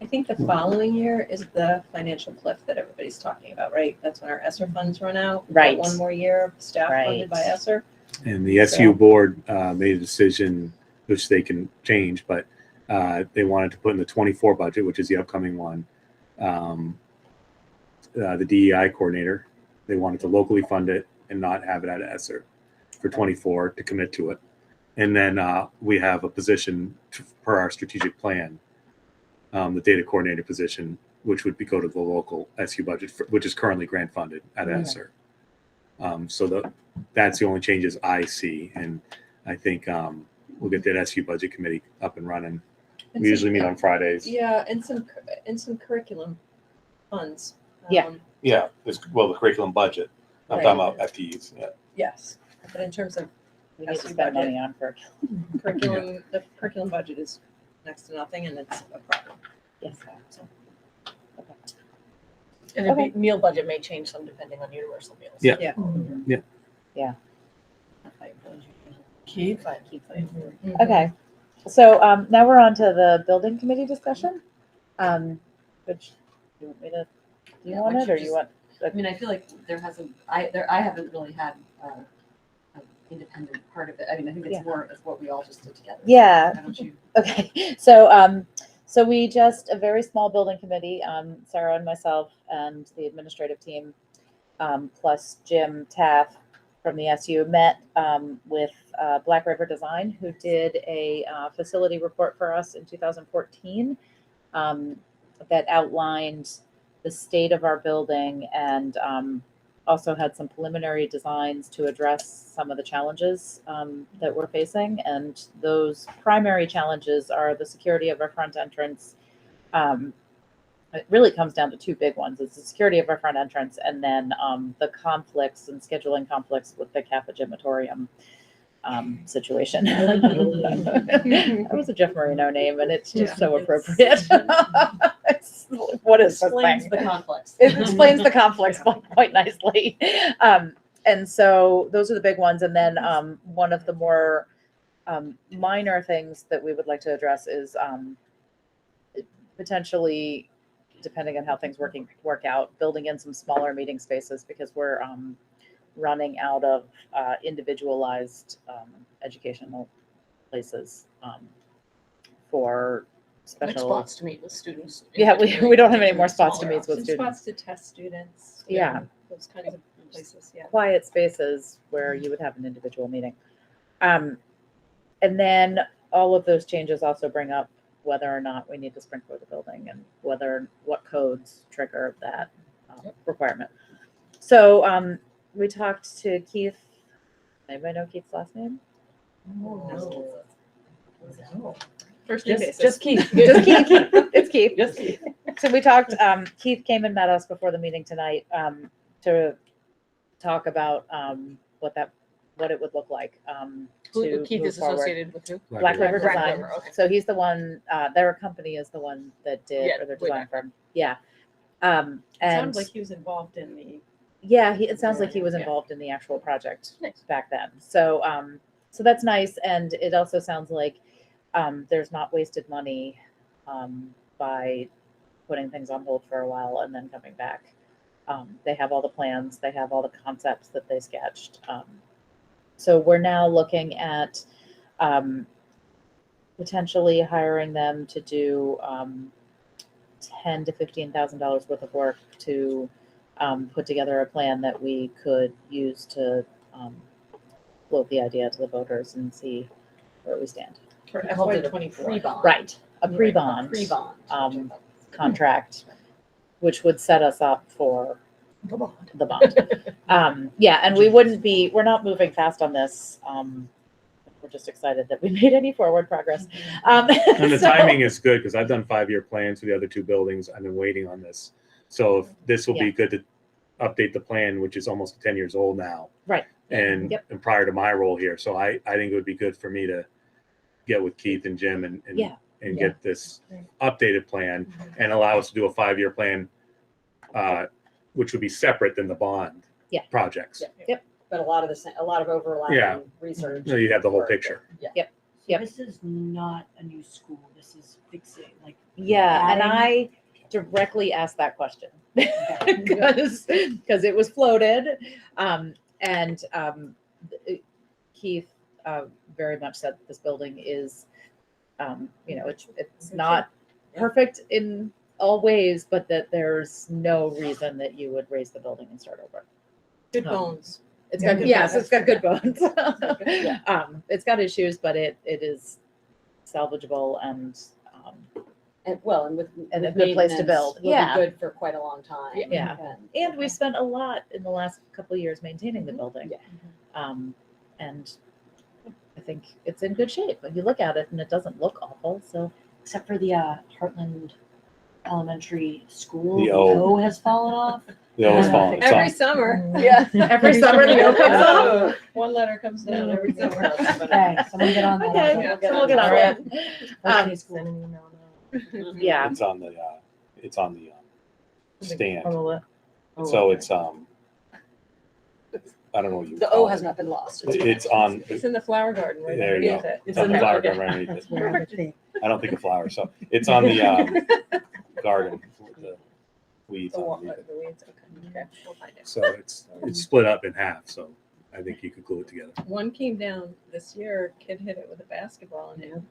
I think the following year is the financial cliff that everybody's talking about, right? That's when our ESSER funds run out. We've got Right. One more year of staff funded by Right. ESSER. And the SU board made a decision, which they can change, but they wanted to put in the 24 budget, which is the upcoming one, the DEI coordinator. They wanted to locally fund it and not have it at ESSER for 24 to commit to it. And then we have a position per our strategic plan, the data coordinator position, which would go to the local SU budget, which is currently grant funded at ESSER. So that's the only changes I see. And I think we'll get that SU budget committee up and running. We usually meet on Fridays. Yeah, and some curriculum funds. Yeah. Yeah, the curriculum budget. I'm Right. talking about FTEs. Yeah. Yes, but in terms of we need to SU spend budget. money on for curriculum, the curriculum budget is next to nothing, and it's a problem. yes. And the meal budget may change some depending on universal meals. Yeah. Yeah. Keep. Okay. So now we're on to the building committee discussion. Which you want me to? Do you Yeah, want why it, don't or you you want? I mean, I feel like I haven't really had an independent part of it. I mean, I think Yeah. it's more of what we all just did together. Yeah. Why don't you? Okay, so we just, a very small building committee, Sarah and myself and the administrative team, plus Jim Taff from the SU met with Black River Design, who did a facility report for us in 2014 that outlined the state of our building and also had some preliminary designs to address some of the challenges that we're facing. And those primary challenges are the security of our front entrance. It really comes down to 2 big ones. It's the security of our front entrance and then the conflicts and scheduling conflicts with the Kappa Gymatorium situation. That was a Jeff Marino name and it's just so appropriate. What is this Explains thing? the conflicts. It explains the conflicts quite nicely. and so those are the big ones. And then one of the more minor things that we would like to address is potentially, depending on how things work out, building in some smaller meeting spaces because we're running out of individualized educational places for Like special. spots to meet with students. Yeah, we don't have any more spots to meet with Some students. spots to test students. Yeah. Those kinds of places, yeah. Quiet spaces where you would have an individual meeting. And then all of those changes also bring up whether or not we need to sprinkler the building and what codes trigger that requirement. So we talked to Keith. Anybody know Keith's last name? First name basis. Just Keith. Just Keith. It's Keith. Just Keith. So we talked, Keith came and met us before the meeting tonight to talk about what it would look like Who to Keith move is forward. associated with who? Black River Black Design. River, okay. So he's the one, their company is the one that did, Yeah, or their way design back. firm. Yeah. It And sounded like he was involved in the. yeah, it sounds like he was Yeah. involved in the actual project Nice. back then. So, so that's nice. And it also sounds like there's not wasted money by putting things on hold for a while and then coming back. They have all the plans, they have all the concepts that they sketched. So we're now looking at potentially hiring them to do $10,000 to $15,000 worth of work to put together a plan that we could use to float the idea to the voters and see where we stand. For Called it a FY24. pre-bond. Right, a pre-bond Pre-bond. contract, which would set us up for The bond. the bond. Yeah, and we're not moving fast on this. We're just excited that we made any forward progress. And the So- timing is good because I've done 5-year plans for the other 2 buildings. I've been waiting on this. So if this will Yeah. be good to update the plan, which is almost 10 years old now. Right. And, Yep. and prior to my role here. So I think it would be good for me to get with Keith and Jim and Yeah. get this updated plan and allow us to do a 5-year plan, which would be separate than the bond Yeah. projects. But a lot of overlapping Yeah. research. So you have the whole work. picture. Yep. This is not a new school. This is fixing, like, Yeah, and adding- I directly asked that question because it was floated, and Keith very much said this building is, it's not perfect in all ways, but that there's no reason that you would raise the building and start over. Good bones. It's got it's got good bones. It's got issues, but it is salvageable and And with And a with good place to maintenance, build. will be Yeah. good for quite a long time. Yeah. And we spent a lot in the last couple of years maintaining the building. Yeah. And I think it's in good shape. When you look at it and it doesn't look awful, so. except for the Heartland Elementary School, The the O. O has fallen off. They always fall. It's Every on- summer. Yeah, every summer the O comes up. Oh, one letter comes down every summer. Okay, someone get on that. Okay, Yeah. so we'll get on Alright. it. First day school. Yeah. It's on the stand. On the left. So it's I don't know what you The call O has it. not been lost. It's on. It's in the flower garden right There you underneath go. it. It's on the flower garden right underneath it. I don't think of flowers, so it's on the garden with the weeds The wa- underneath it. the weeds, okay. We'll find it. So it's split up in half. So I think you could glue it together. One came down this year, kid hit it with a basketball and it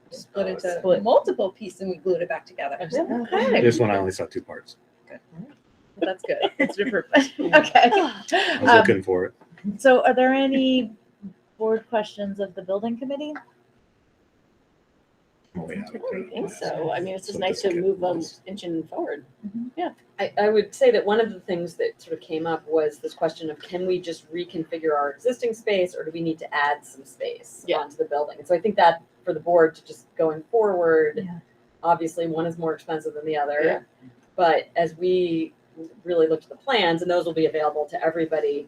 split into Split. multiple pieces and we glued it back together. Okay, This one I only saw 2 parts. that's good. It's an improvement. Okay. I was Um, looking for it. So are there any board questions of the building committee? Oh, yeah. I think so. I mean, it's just So nice just to get move them those. inching forward. I would say that one of the things that sort of came up was this question of, can we just reconfigure our existing space or do we need to add some space Yeah. onto the building? And so I think that for the board to just going forward, Yeah. obviously one is more expensive than the other. Yeah. But as we really looked at the plans, and those will be available to everybody,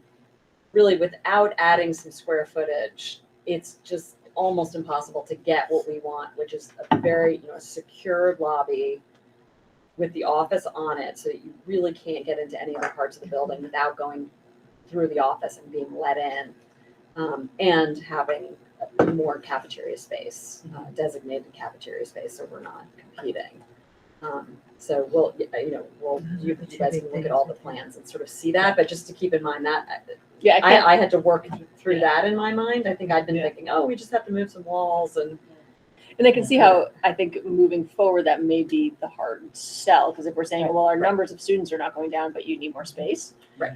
really without adding some square footage, it's just almost impossible to get what we want, which is a very, secured lobby with the office on it, so that you really can't get into any other parts of the building without going through the office and being let in, and having more cafeteria space, designated cafeteria space, so we're not competing. So you guys can look at all the plans and sort of see that, but just to keep in mind that Yeah, I had to work through that in my mind. I think I'd been thinking, oh, we just have to move some walls and I can see how I think moving forward that may be the hard sell, because if we're saying, well, our numbers of students are not going down, but you need more space. Right.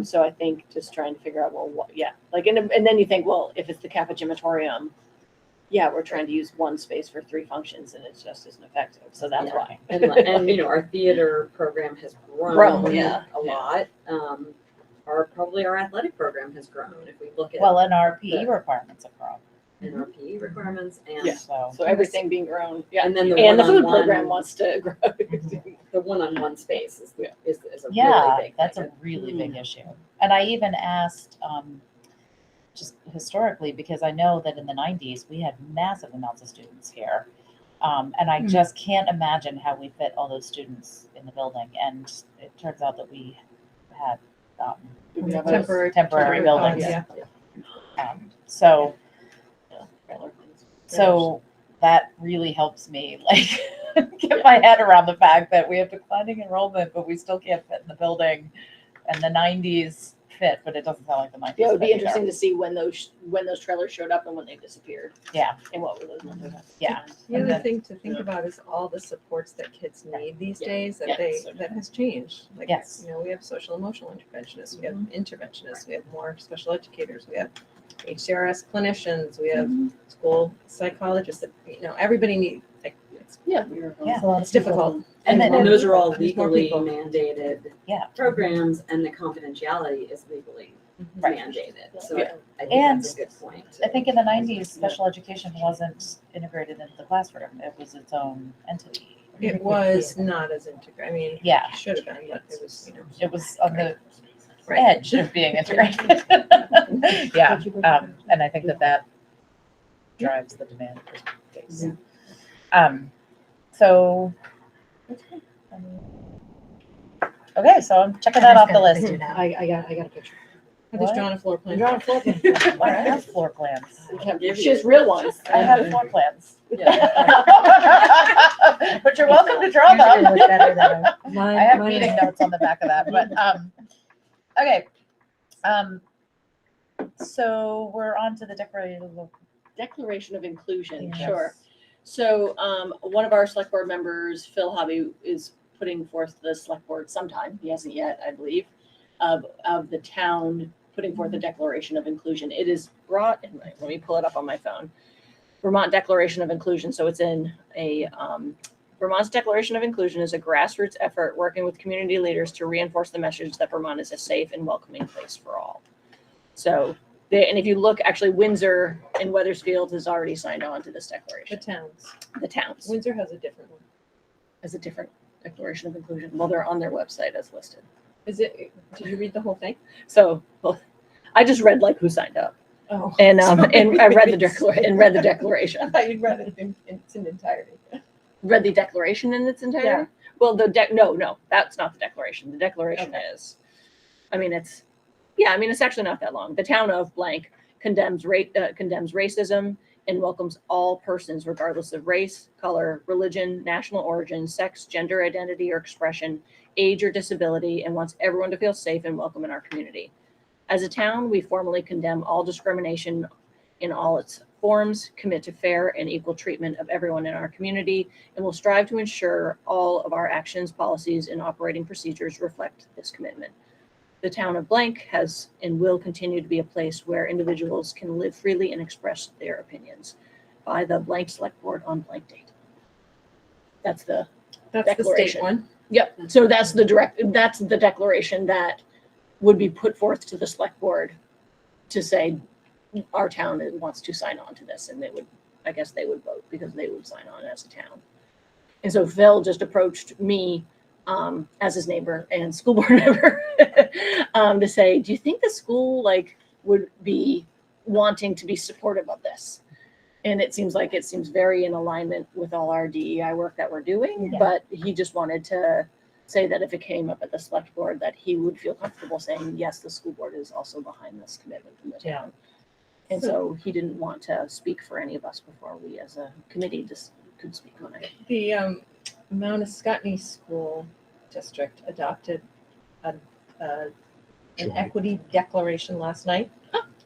So I think just trying to figure out, well, what, and then you think, well, if it's the cafeterium, we're trying to use one space for 3 functions, and it just isn't effective. So that's why. and our theater program has grown a lot. Our athletic program has grown. If we look at And our PE requirements have grown. and our PE requirements and So everything being grown. Yeah. and then the And the food one-on-one- program wants to grow. the one-on-one space is a Yeah, really big that's thing. a really big issue. And I even asked, just historically, because I know that in the 90s, we had massive amounts of students here. And I just can't imagine how we fit all those students in the building. And it turns out that we had Temporary buildings. yeah. So that really helps me get my head around the fact that we have declining enrollment, but we still can't fit in the building. And the 90s fit, but it doesn't sound like the 90s. Yeah, it would be fit interesting either. to see when those trailers showed up and when they disappeared. Yeah. And what were those numbers? Yeah. The And other then- thing to think about is all the supports that kids need these days that Yes. that has changed. Like, Yes. we have social emotional interventionists, we have interventionists, we have more special educators, we have HCRS clinicians, we have school psychologists. That, everybody needs. Yeah. It's difficult. And then- those are all There's more legally people. mandated Yeah. programs, and the confidentiality is legally Right. mandated. So Yeah. I think And that's a good point. I think in the 90s, special education wasn't integrated into the classroom. It was its own entity. It was not as integrated. I mean, Yeah. it should have been, but it was, It was on the Right. edge of being integrated. Yeah. And I think that drives the demand for space. So, okay, so I'm checking that off the list. I got a picture. I just What? drawn a floor plan. Drawn a floor plan. I have floor plans. She has real ones. I have floor plans. But you're welcome to draw them. Look better than mine. I have Mine- meeting notes on the back of that, but, okay. So we're on to the Declaration of Inclusion, Yes. sure. So one of our select board members, Phil Hobby, is putting forth the select board sometime, he hasn't yet, I believe, of the town putting forth a Declaration of Inclusion. It is brought, let me pull it up on my phone, Vermont Declaration of Inclusion. So it's in a, Vermont's Declaration of Inclusion is a grassroots effort working with community leaders to reinforce the message that Vermont is a safe and welcoming place for all. So, and if you look, actually Windsor and Weathersfield has already signed on to this The declaration. towns. The towns Windsor has a different one. as a different Declaration of Inclusion. Well, they're on their website as listed. Is it, did you read the whole thing? So, well, I just read like who signed up, Oh. and I read the declaration. I thought you'd read it in its entirety. Read the declaration in its entirety. Yeah. Well, no, that's not the declaration. The declaration is, it's actually not that long. The town of blank condemns racism and welcomes all persons regardless of race, color, religion, national origin, sex, gender identity or expression, age or disability, and wants everyone to feel safe and welcome in our community. As a town, we formally condemn all discrimination in all its forms, commit to fair and equal treatment of everyone in our community, and will strive to ensure all of our actions, policies, and operating procedures reflect this commitment. The town of blank has and will continue to be a place where individuals can live freely and express their opinions by the blank select board on blank date. That's the That's the Declaration. state one. Yep. So that's the declaration that would be put forth to the select board to say our town wants to sign on to this, and they would vote because they would sign on as a town. And so Phil just approached me as his neighbor and school board member to say, do you think the school would be wanting to be supportive of this? And it seems very in alignment with all our DEI work that we're doing, Yeah. but he just wanted to say that if it came up at the select board, that he would feel comfortable saying, yes, the school board is also behind this commitment from the town. And so he didn't want to speak for any of us before we as a committee just could speak on it. The Mount Escutney School District adopted an equity declaration last night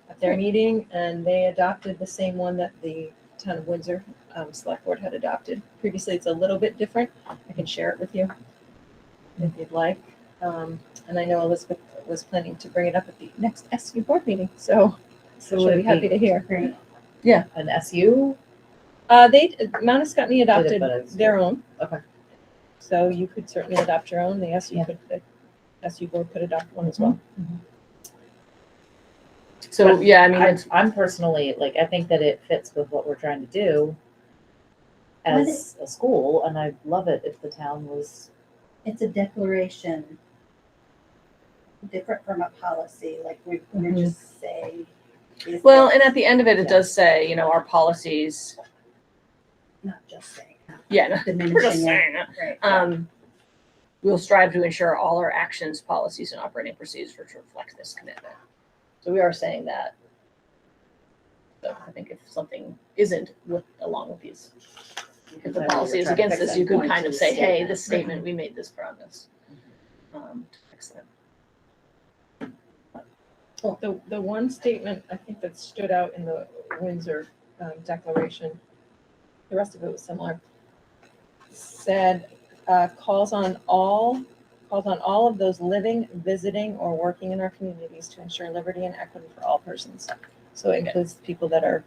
at their meeting, and they adopted the same one that the town of Windsor Select Board had adopted. Previously, it's a little bit different. I can share it with you if you'd like. And I know Elizabeth was planning to bring it up at the next SU board meeting, so she'll be happy to hear. Great. An SU? Mount Escutney adopted but it's- their own. Okay. So you could certainly adopt your own. The SU board could adopt one as well. So, yeah, I mean, it's, I'm personally, like, I think that it fits with what we're trying to do as a school, and I'd love it if the town was, It's a declaration, different from a policy, like we're Mhm. just saying. is well, this- and at the end of it, it does say, you know, our policies, Not just saying, yeah, no, we're just diminishing it. saying it. Right. We'll strive to ensure all our actions, policies, and operating procedures reflect this commitment. So we are saying that. So I think if something isn't along with these, if the policy is against this, you could kind of say, hey, this statement, we made this promise. To fix it. The one statement I think that stood out in the Windsor declaration, the rest of it was similar, said calls on all of those living, visiting, or working in our communities to ensure liberty and equity for all persons. So it includes people that are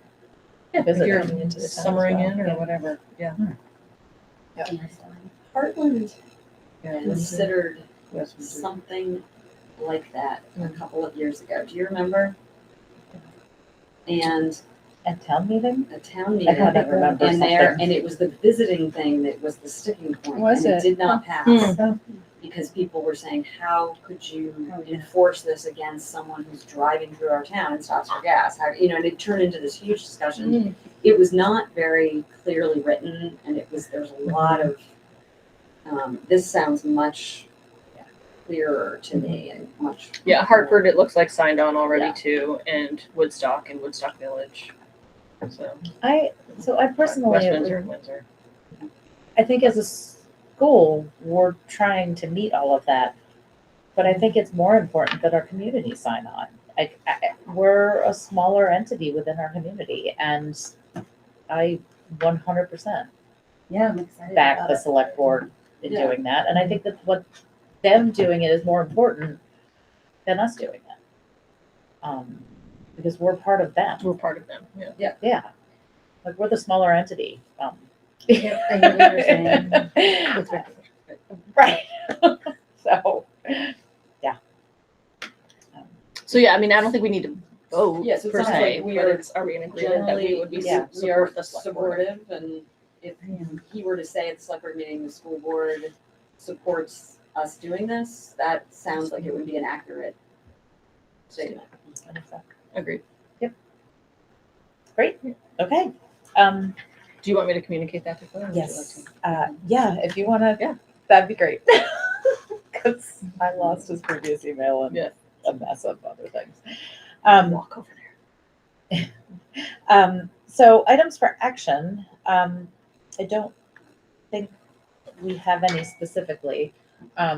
If you're coming into the town as summering well. in or Yeah. whatever, yeah. Heartland Yeah, considered West Windsor. something like that a couple of years ago. Do you remember? And at town meeting? a town I meeting. kind of remember And there, something. and it was the visiting thing that was the sticking point. Was and it? did not pass. Hmm. Because people were saying, how could you enforce this against someone who's driving through our town and stops for gas? How, and it turned into this huge discussion. Mm. It was not very clearly written, and there's a lot of, this sounds much clearer to me and much. Yeah, Hartford, it looks like signed on already Yeah. too, and Woodstock and Woodstock Village. So I personally, West Windsor and Windsor. I think as a school, we're trying to meet all of that. But I think it's more important that our community sign on. We're a smaller entity within our community, and I 100% Yeah, I'm excited back about the it. select board in Yeah. doing that. And I think that what them doing it is more important than us doing it. Because we're part of them. We're part of them, yeah. Yeah. Like we're the smaller entity. Yep, I hear what you're saying. Right. So, yeah. So yeah, I mean, I don't think we need to vote Yes, it per sounds se, like we but are it's, are we in agreement that we Generally, would be, yeah, we are support the select board? supportive, and if he were to say at the select board meeting, the school board supports us doing this, that sounds like it would be an accurate statement. Agreed. Great. Okay. Do you want me to communicate that to Claire? or would you like Yes, to? yeah, if you wanna, Yeah. that'd be great. Cause I lost his previous email and Yeah. a mess of other things. Walk over there. So items for action, I don't think we have any specifically. I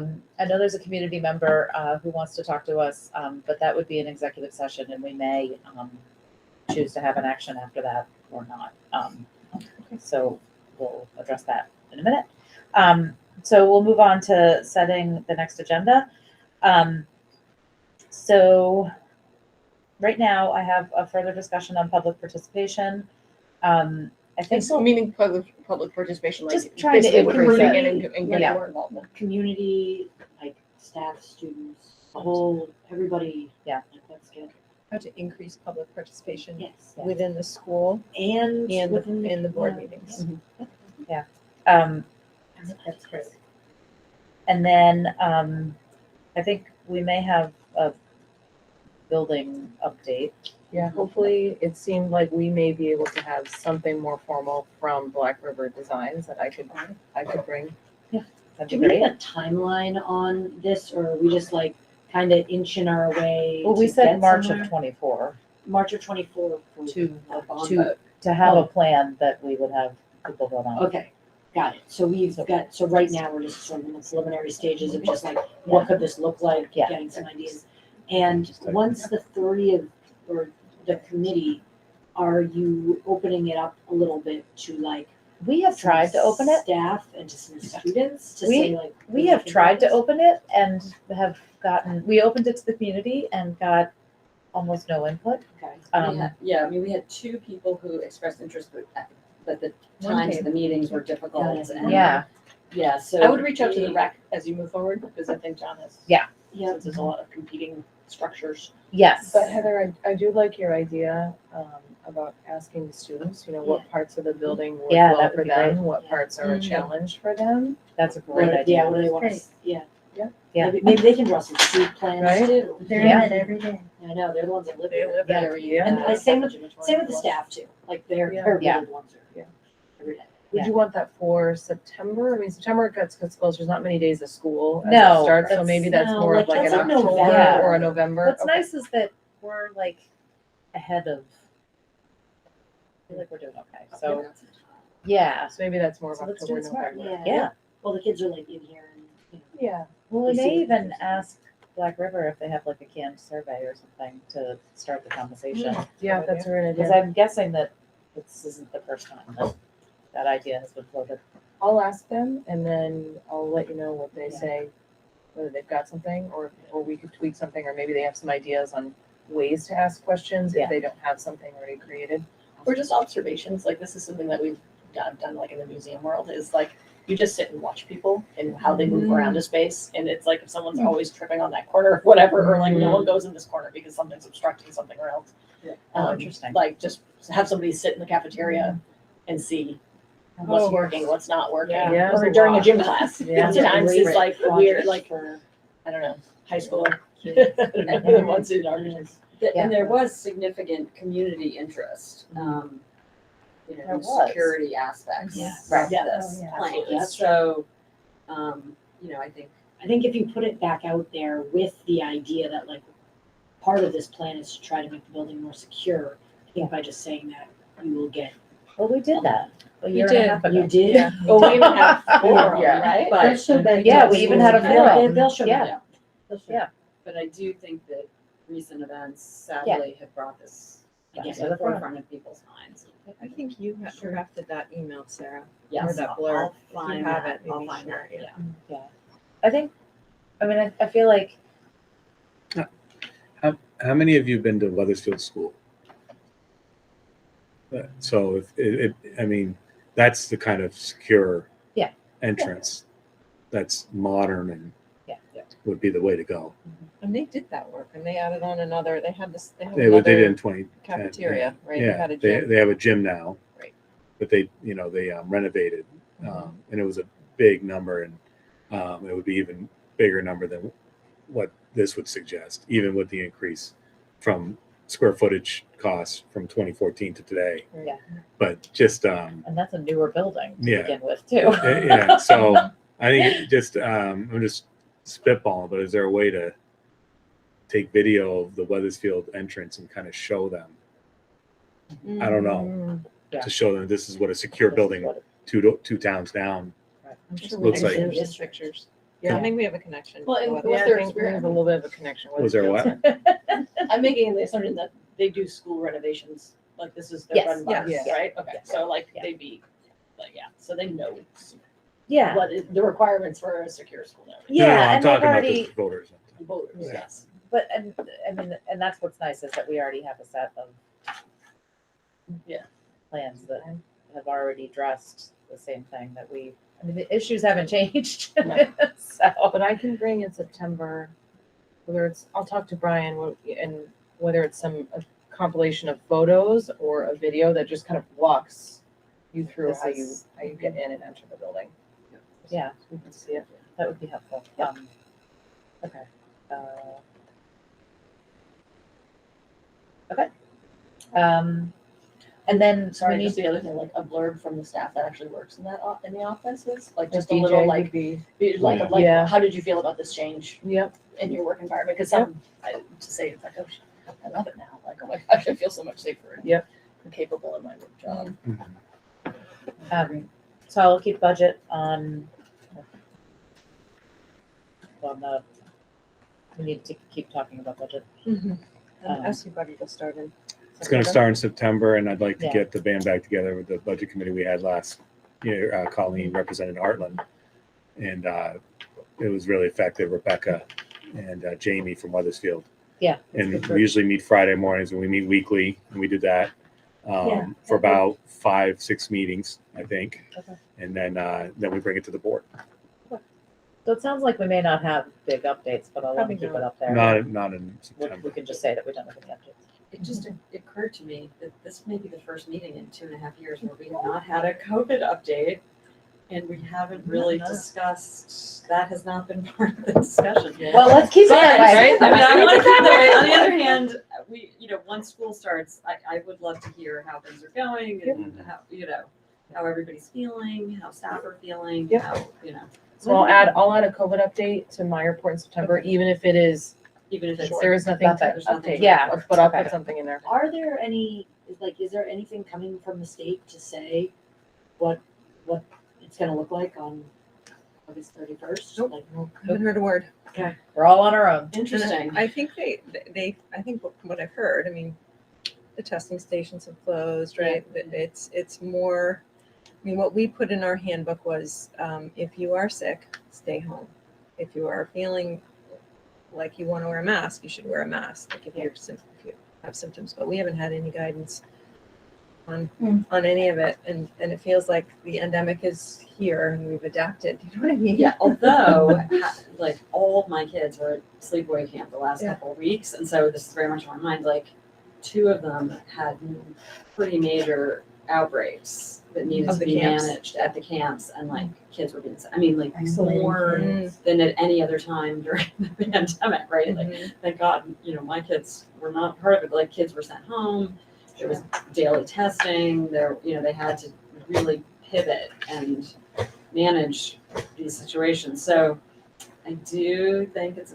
know there's a community member, who wants to talk to us, but that would be an executive session and we may, choose to have an action after that or not. So we'll address that in a minute. So we'll move on to setting the next agenda. So right now I have a further discussion on public participation. I think It's meaning public participation, like Just trying to basically increase recruiting it. and Yeah. getting more involvement. Community, like staff, students, the whole, everybody. Yeah. Like, let's get, How to increase public participation yes. within the school And and within in the board yeah. meetings. That's great. And then I think we may have a building update. Yeah, hopefully it seemed like we may be able to have something more formal from Black River Designs that I could bring. that'd Do be we great. have a timeline on this, or are we just like kind of inching our way? Well, we to said get March somewhere? of 24 March of 24 for to, a bond to, vote. to have Oh. a plan that we would have people vote on. Okay, got it. So we've got, so right now we're just sort of in the preliminary stages of just like, what could this look like, Yeah. getting some ideas. And once the three of, or the committee, are you opening it up a little bit to like? We have some tried to open it. Staff and to some students to We- say like. what We do you have think tried about to this? open it and we opened it to the community and got almost no input. Okay. Yeah, I mean, we had two people who expressed interest, but the One times of came. the meetings were difficult. Got it. And Yeah, so I would reach out to the we- rec as you move forward, because I think John has. Yeah. Since there's a lot of competing structures. yes. But Heather, I do like your idea about asking the students, what parts of the building work Yeah, well that for would be them, what Yeah. parts are a Mhm. challenge for them. That's a What- great idea. Yeah, what do they want Great. to, yeah. Yeah. Yeah. Maybe they can draw some street plans Right? too. They're Yeah. in it every day. I know, they're the ones that live They here. live there. Yeah. And I same with the staff too, like they're Yeah. really Yeah. the ones who Yeah. every day. Would Yeah. you want that for September? I mean, September gets close. There's not many days of school as No, it starts, so that's- maybe that's no, more like, of like an that's like October November. or a November. What's Okay. nice is that we're like ahead of, I feel like we're doing okay. So, yeah. So maybe that's more of So let's do October, it smart. November. Yeah. Well, the kids are like in here and, Yeah. Well, You we may see- even ask Black River if they have like a canned survey or something to start the conversation. Yeah, that's a great Because idea. I'm guessing that this isn't the first time that idea has been floated. I'll ask them and then I'll let you know what they Yeah. say, whether they've got something or we could tweak something, or maybe they have some ideas on ways to ask questions Yeah. if they don't have something already created. Or just observations, like this is something that we've done like in the museum world, is like, you just sit and watch people and how they move around a space. And it's like if someone's always tripping on that corner or whatever, or like no one goes in this corner because something's obstructing something or else. Oh, interesting. Like just have somebody sit in the cafeteria and see what's Oh. working, what's not working. Yeah. Or during a gym class. Yeah. Sometimes Great it's like project weird, like, for I don't know, high school. kids. The ones in our Yeah. And there was significant community interest, There in was. security aspects Yeah. of Yeah. this Oh, yeah. plan. Absolutely. So, I think I think if you put it back out there with the idea that like part of this plan is to try to make the building more secure, I think by just saying that you will get. Well, we did that a We year and a did. half ago. You did? Yeah. Oh, we even have four, Yeah. right? But show that Yeah, we even had a They'll- forum. They'll show Yeah. that. They'll show Yeah. But I do think that recent events sadly have brought this I guess to the forefront of people's minds. I think you have drafted that email, Sarah. Yes, Or that I'll- blurb. I'll If you find have that. it, I'll maybe find share that, it. yeah. I feel like, How many of you have been to Weathersfield School? So I mean, that's the kind of secure Yeah. entrance that's modern and yeah. would be the way to go. And they did that work and they added on another, they had They did it in 20. cafeteria, right? They Yeah, had a gym. they have a gym now. Right. But they renovated, and it was a big number, and it would be even bigger number than what this would suggest, even with the increase from square footage costs from 2014 to today. Yeah. But just And that's a newer building to Yeah. begin with too. yeah, so I think just I'm just spitballing, but is there a way to take video of the Weathersfield entrance and kind of show them? I don't know. Yeah. To show them this is what a secure building two towns down. I'm sure looks we like- can get pictures. Yeah, I think we have a connection. Well, and with what Yeah, their I think there's a little bit of a connection with. Was there what? I'm making the assumption that they do school renovations, like this is their Yes, bread and butter, yes. right? Okay, Yes. so like Yeah. they'd be, like, yeah, so they know Yeah, what is the requirements for a secure school now. No, yeah, I'm and they've talking about already, the voters. Voters, Yeah. yes. but, and, I mean, and that's what's nice is that we already have a set of Yeah. plans that have already addressed the same thing that the issues haven't changed. No. So, But I can bring in September, I'll talk to Brian and whether it's a compilation of photos or a video that just kind of walks you through This how is- you get in and enter the building. yeah, So we can see it. that would be helpful. Okay. Okay. And then Sorry, we just need, the other thing, like a blurb from the staff that actually works in that, in the offices, like just a DJ little would like, be, like, Yeah. how did you feel about this change yep. in your work environment? Because some, to say it's like, oh, shit, I love it now. Like, oh my gosh, I feel so much safer. And Yep. and capable in my work job. so I'll keep budget on the, we need to keep talking about budget. And Um, SU budget will start in. It's going to start in September, and I'd like to Yeah. get the band back together with the budget committee we had last year. Colleen represented Heartland, and it was really effective. Rebecca and Jamie from Weathersfield. Yeah. And we usually meet Friday mornings, and we meet weekly, and we did that for about 5-6 meetings, I think. Okay. And then we bring it to the board. So it sounds like we may not have big updates, but I'll let Probably me keep not. it up there. Not in We September. can just say that we don't have any updates. It just occurred to me that this may be the first meeting in 2.5 years where we have not had a COVID update. And we haven't really discussed, that has not been part of the discussion. Well, let's keep it that way. Right? I mean, I want to keep it that way. On the other hand, once school starts, I would love to hear how things are going and how, how everybody's feeling, how staff are feeling, Yep. how, So I'll add a COVID update to my report in September, even if it is, even if it's. there is nothing to Nothing. There's nothing update. to Yeah, report. but I'll Okay. put something in there. Are there any, is there anything coming from the state to say what it's gonna look like on August 31st? Nope. Like, I haven't heard a word. We're all on our own. Interesting. I think I think what I've heard, I mean, the testing stations have closed, right? It's more, I mean, what we put in our handbook was, if you are sick, stay home. If you are feeling like you want to wear a mask, you should wear a mask, like if you have symptoms, but we haven't had any guidance on any of it. And it feels like the endemic is here and we've adapted, you know what I mean? Yeah, although like all of my kids were at sleepaway camp the last Yeah. couple of weeks, and so this is very much on my mind. Like 2 of them had pretty major outbreaks that needed Of to the be camps. managed at the camps, and like kids were being sick. I mean, like Isolating more kids. than at any other time during the pandemic, right? Like Mhm. thank God, my kids were not part of it. But like kids were sent home. There was daily testing. They had to really pivot and manage these situations. So I do think it's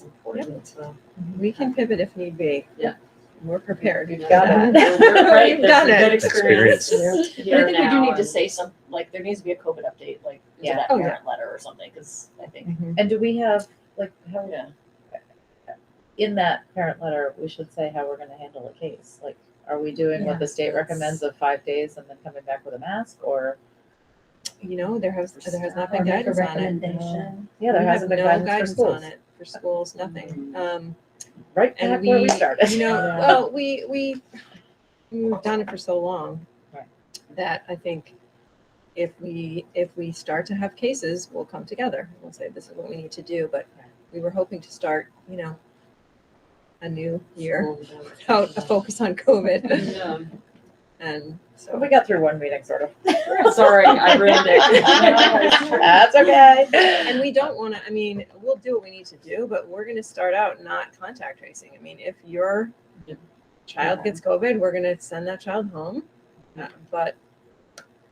important to. We can pivot if need be. Yeah. We're prepared. We've got it. Right, We've there's done a good it. experience But I here think we do now, need to and- say there needs to be a COVID update, like, to Yeah. that Oh, yeah. parent letter or something, because I think, And do we have, like, how, yeah. in that parent letter, we should say how we're gonna handle a case? Like, are we doing what the state that's- recommends of 5 days and then coming back with a mask, or? You know, there has not Or been make a guidance on it. recommendation. Yeah, there We hasn't have been no guidance for on schools. it for schools, nothing. Right And back where we started. You know, Yeah. well, we've done it for so long Right. that I think if we start to have cases, we'll come together. We'll say this is what we need to do. But we were hoping to start, a new year without a focus on COVID. Yeah. And So so we got through one meeting, sort of. Sorry, I ruined it. That's okay. and we don't want to, I mean, we'll do what we need to do, but we're going to start out not contact tracing. I mean, if your child gets COVID, we're going to send that child home. But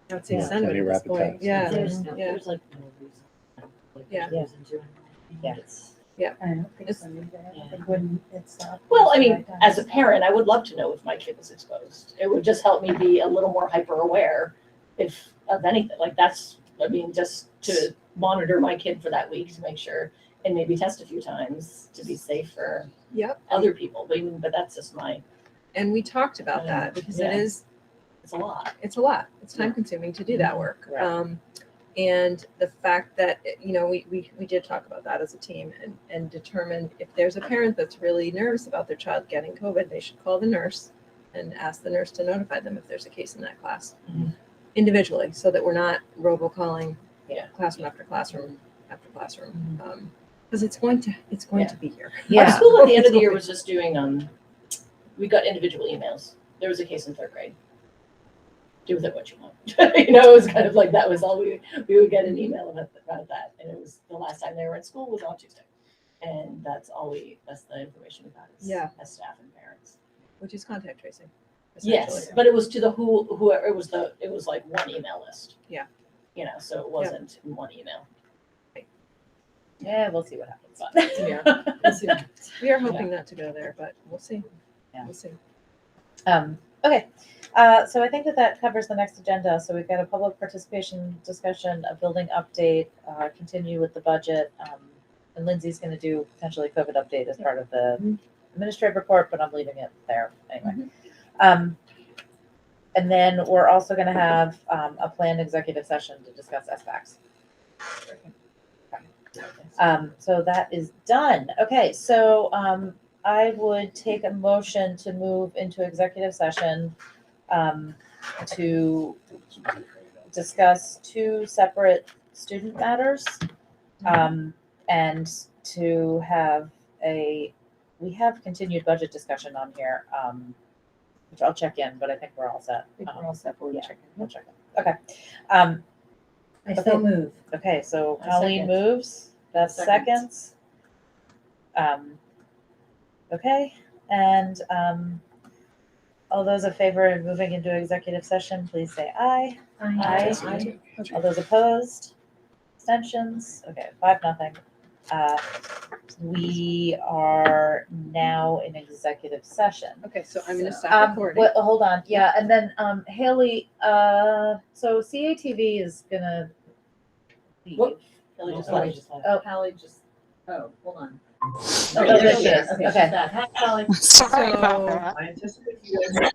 that's the Yeah, extent of it any at this rapid point. tests. Yeah. There's Yeah. like no reason. Like, Yeah. there's no reason to. Yeah. It's- I don't think so either. It wouldn't, it's not. Well, I mean, right as a time. parent, I would love to know if my kid was exposed. It would just help me be a little more hyper aware if of anything. Like just to monitor my kid for that week to make sure and maybe test a few times to be safe for Yep. other people. But that's just And we talked about that because Yeah. it's a lot. a lot. It's time consuming to do that work. Right. And the fact that, we did talk about that as a team and determine if there's a parent that's really nervous about their child getting COVID, they should call the nurse and ask the nurse to notify them if there's a case in that class individually, so that we're not robocalling classroom after classroom after classroom. Because it's going to be here. Our Yeah. school at the end of the year was just doing, we got individual emails. There was a case in 3rd grade. Do with it what you want. It was kind of like that was all we would get an email about that. And it was the last time they were in school was on Tuesday. And that's the information we got as staff and parents. Which is contact tracing. essentially. Yes, but it was to the whoever, it was like one email list. Yeah. You know, so it wasn't in one email. Yeah, we'll see what happens. Yeah. We'll see. We are hoping not to go there, but we'll see. Yeah. We'll see. Okay, so I think that covers the next agenda. So we've got a public participation discussion, a building update, continue with the budget. And Lindsay's gonna do potentially COVID update as part of the administrative report, but I'm leaving it there anyway. And then we're also gonna have, a planned executive session to discuss SBACs. So that is done. Okay, so, I would take a motion to move into executive session, to discuss two separate student matters. And to have we have continued budget discussion on here, which I'll check in, but I think we're all set. I think we're all set, but we'll Yeah. check. We'll check in. Okay. I so move. Okay, so I Colleen second. moves, Beth Second. seconds. Okay, and, all those in favor of moving into executive session, please say aye. Aye. All those opposed? Abstentions? Okay, 5-0. We are now in executive session. Okay, so I'm gonna stop recording. Wait, hold on, yeah, and then, Haley, so CATV is gonna leave. Whoop. Haley just left. Oh. Hallie just, oh, hold on. Oh, there she is, okay. Hi, Holly. So, I anticipate you guys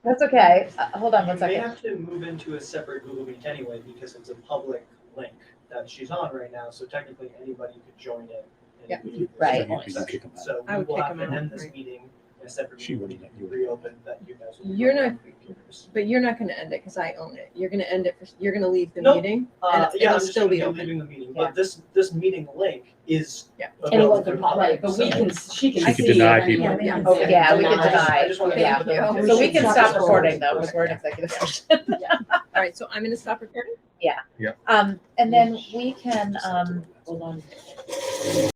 That's okay, hold on one may second. have to move into a separate Google Meet anyway, because it's a public link that she's on right now, so technically anybody could join it. and Yeah. we do this Right. in one You can section. kick 'em out. So I we would will kick have 'em to out, end this right. meeting in a separate She Google wouldn't Meet, let you. reopen that you guys will. You're not- computers. but you're not gonna end it because I own it. You're gonna end it, you're gonna leave the Nope. meeting Yeah, and I'm it'll just still gonna be be open. leaving the meeting, Yeah. but this meeting link is. Yeah. available Anyone to can pop everybody, Right, but so- she can She see. can deny people. Yeah. Oh, yeah, we can I deny, just wanna- yeah. Thank you. So we can Stop stop recording. recording though, because we're in executive session. All right, so I'm gonna stop recording. And then we can, hold on.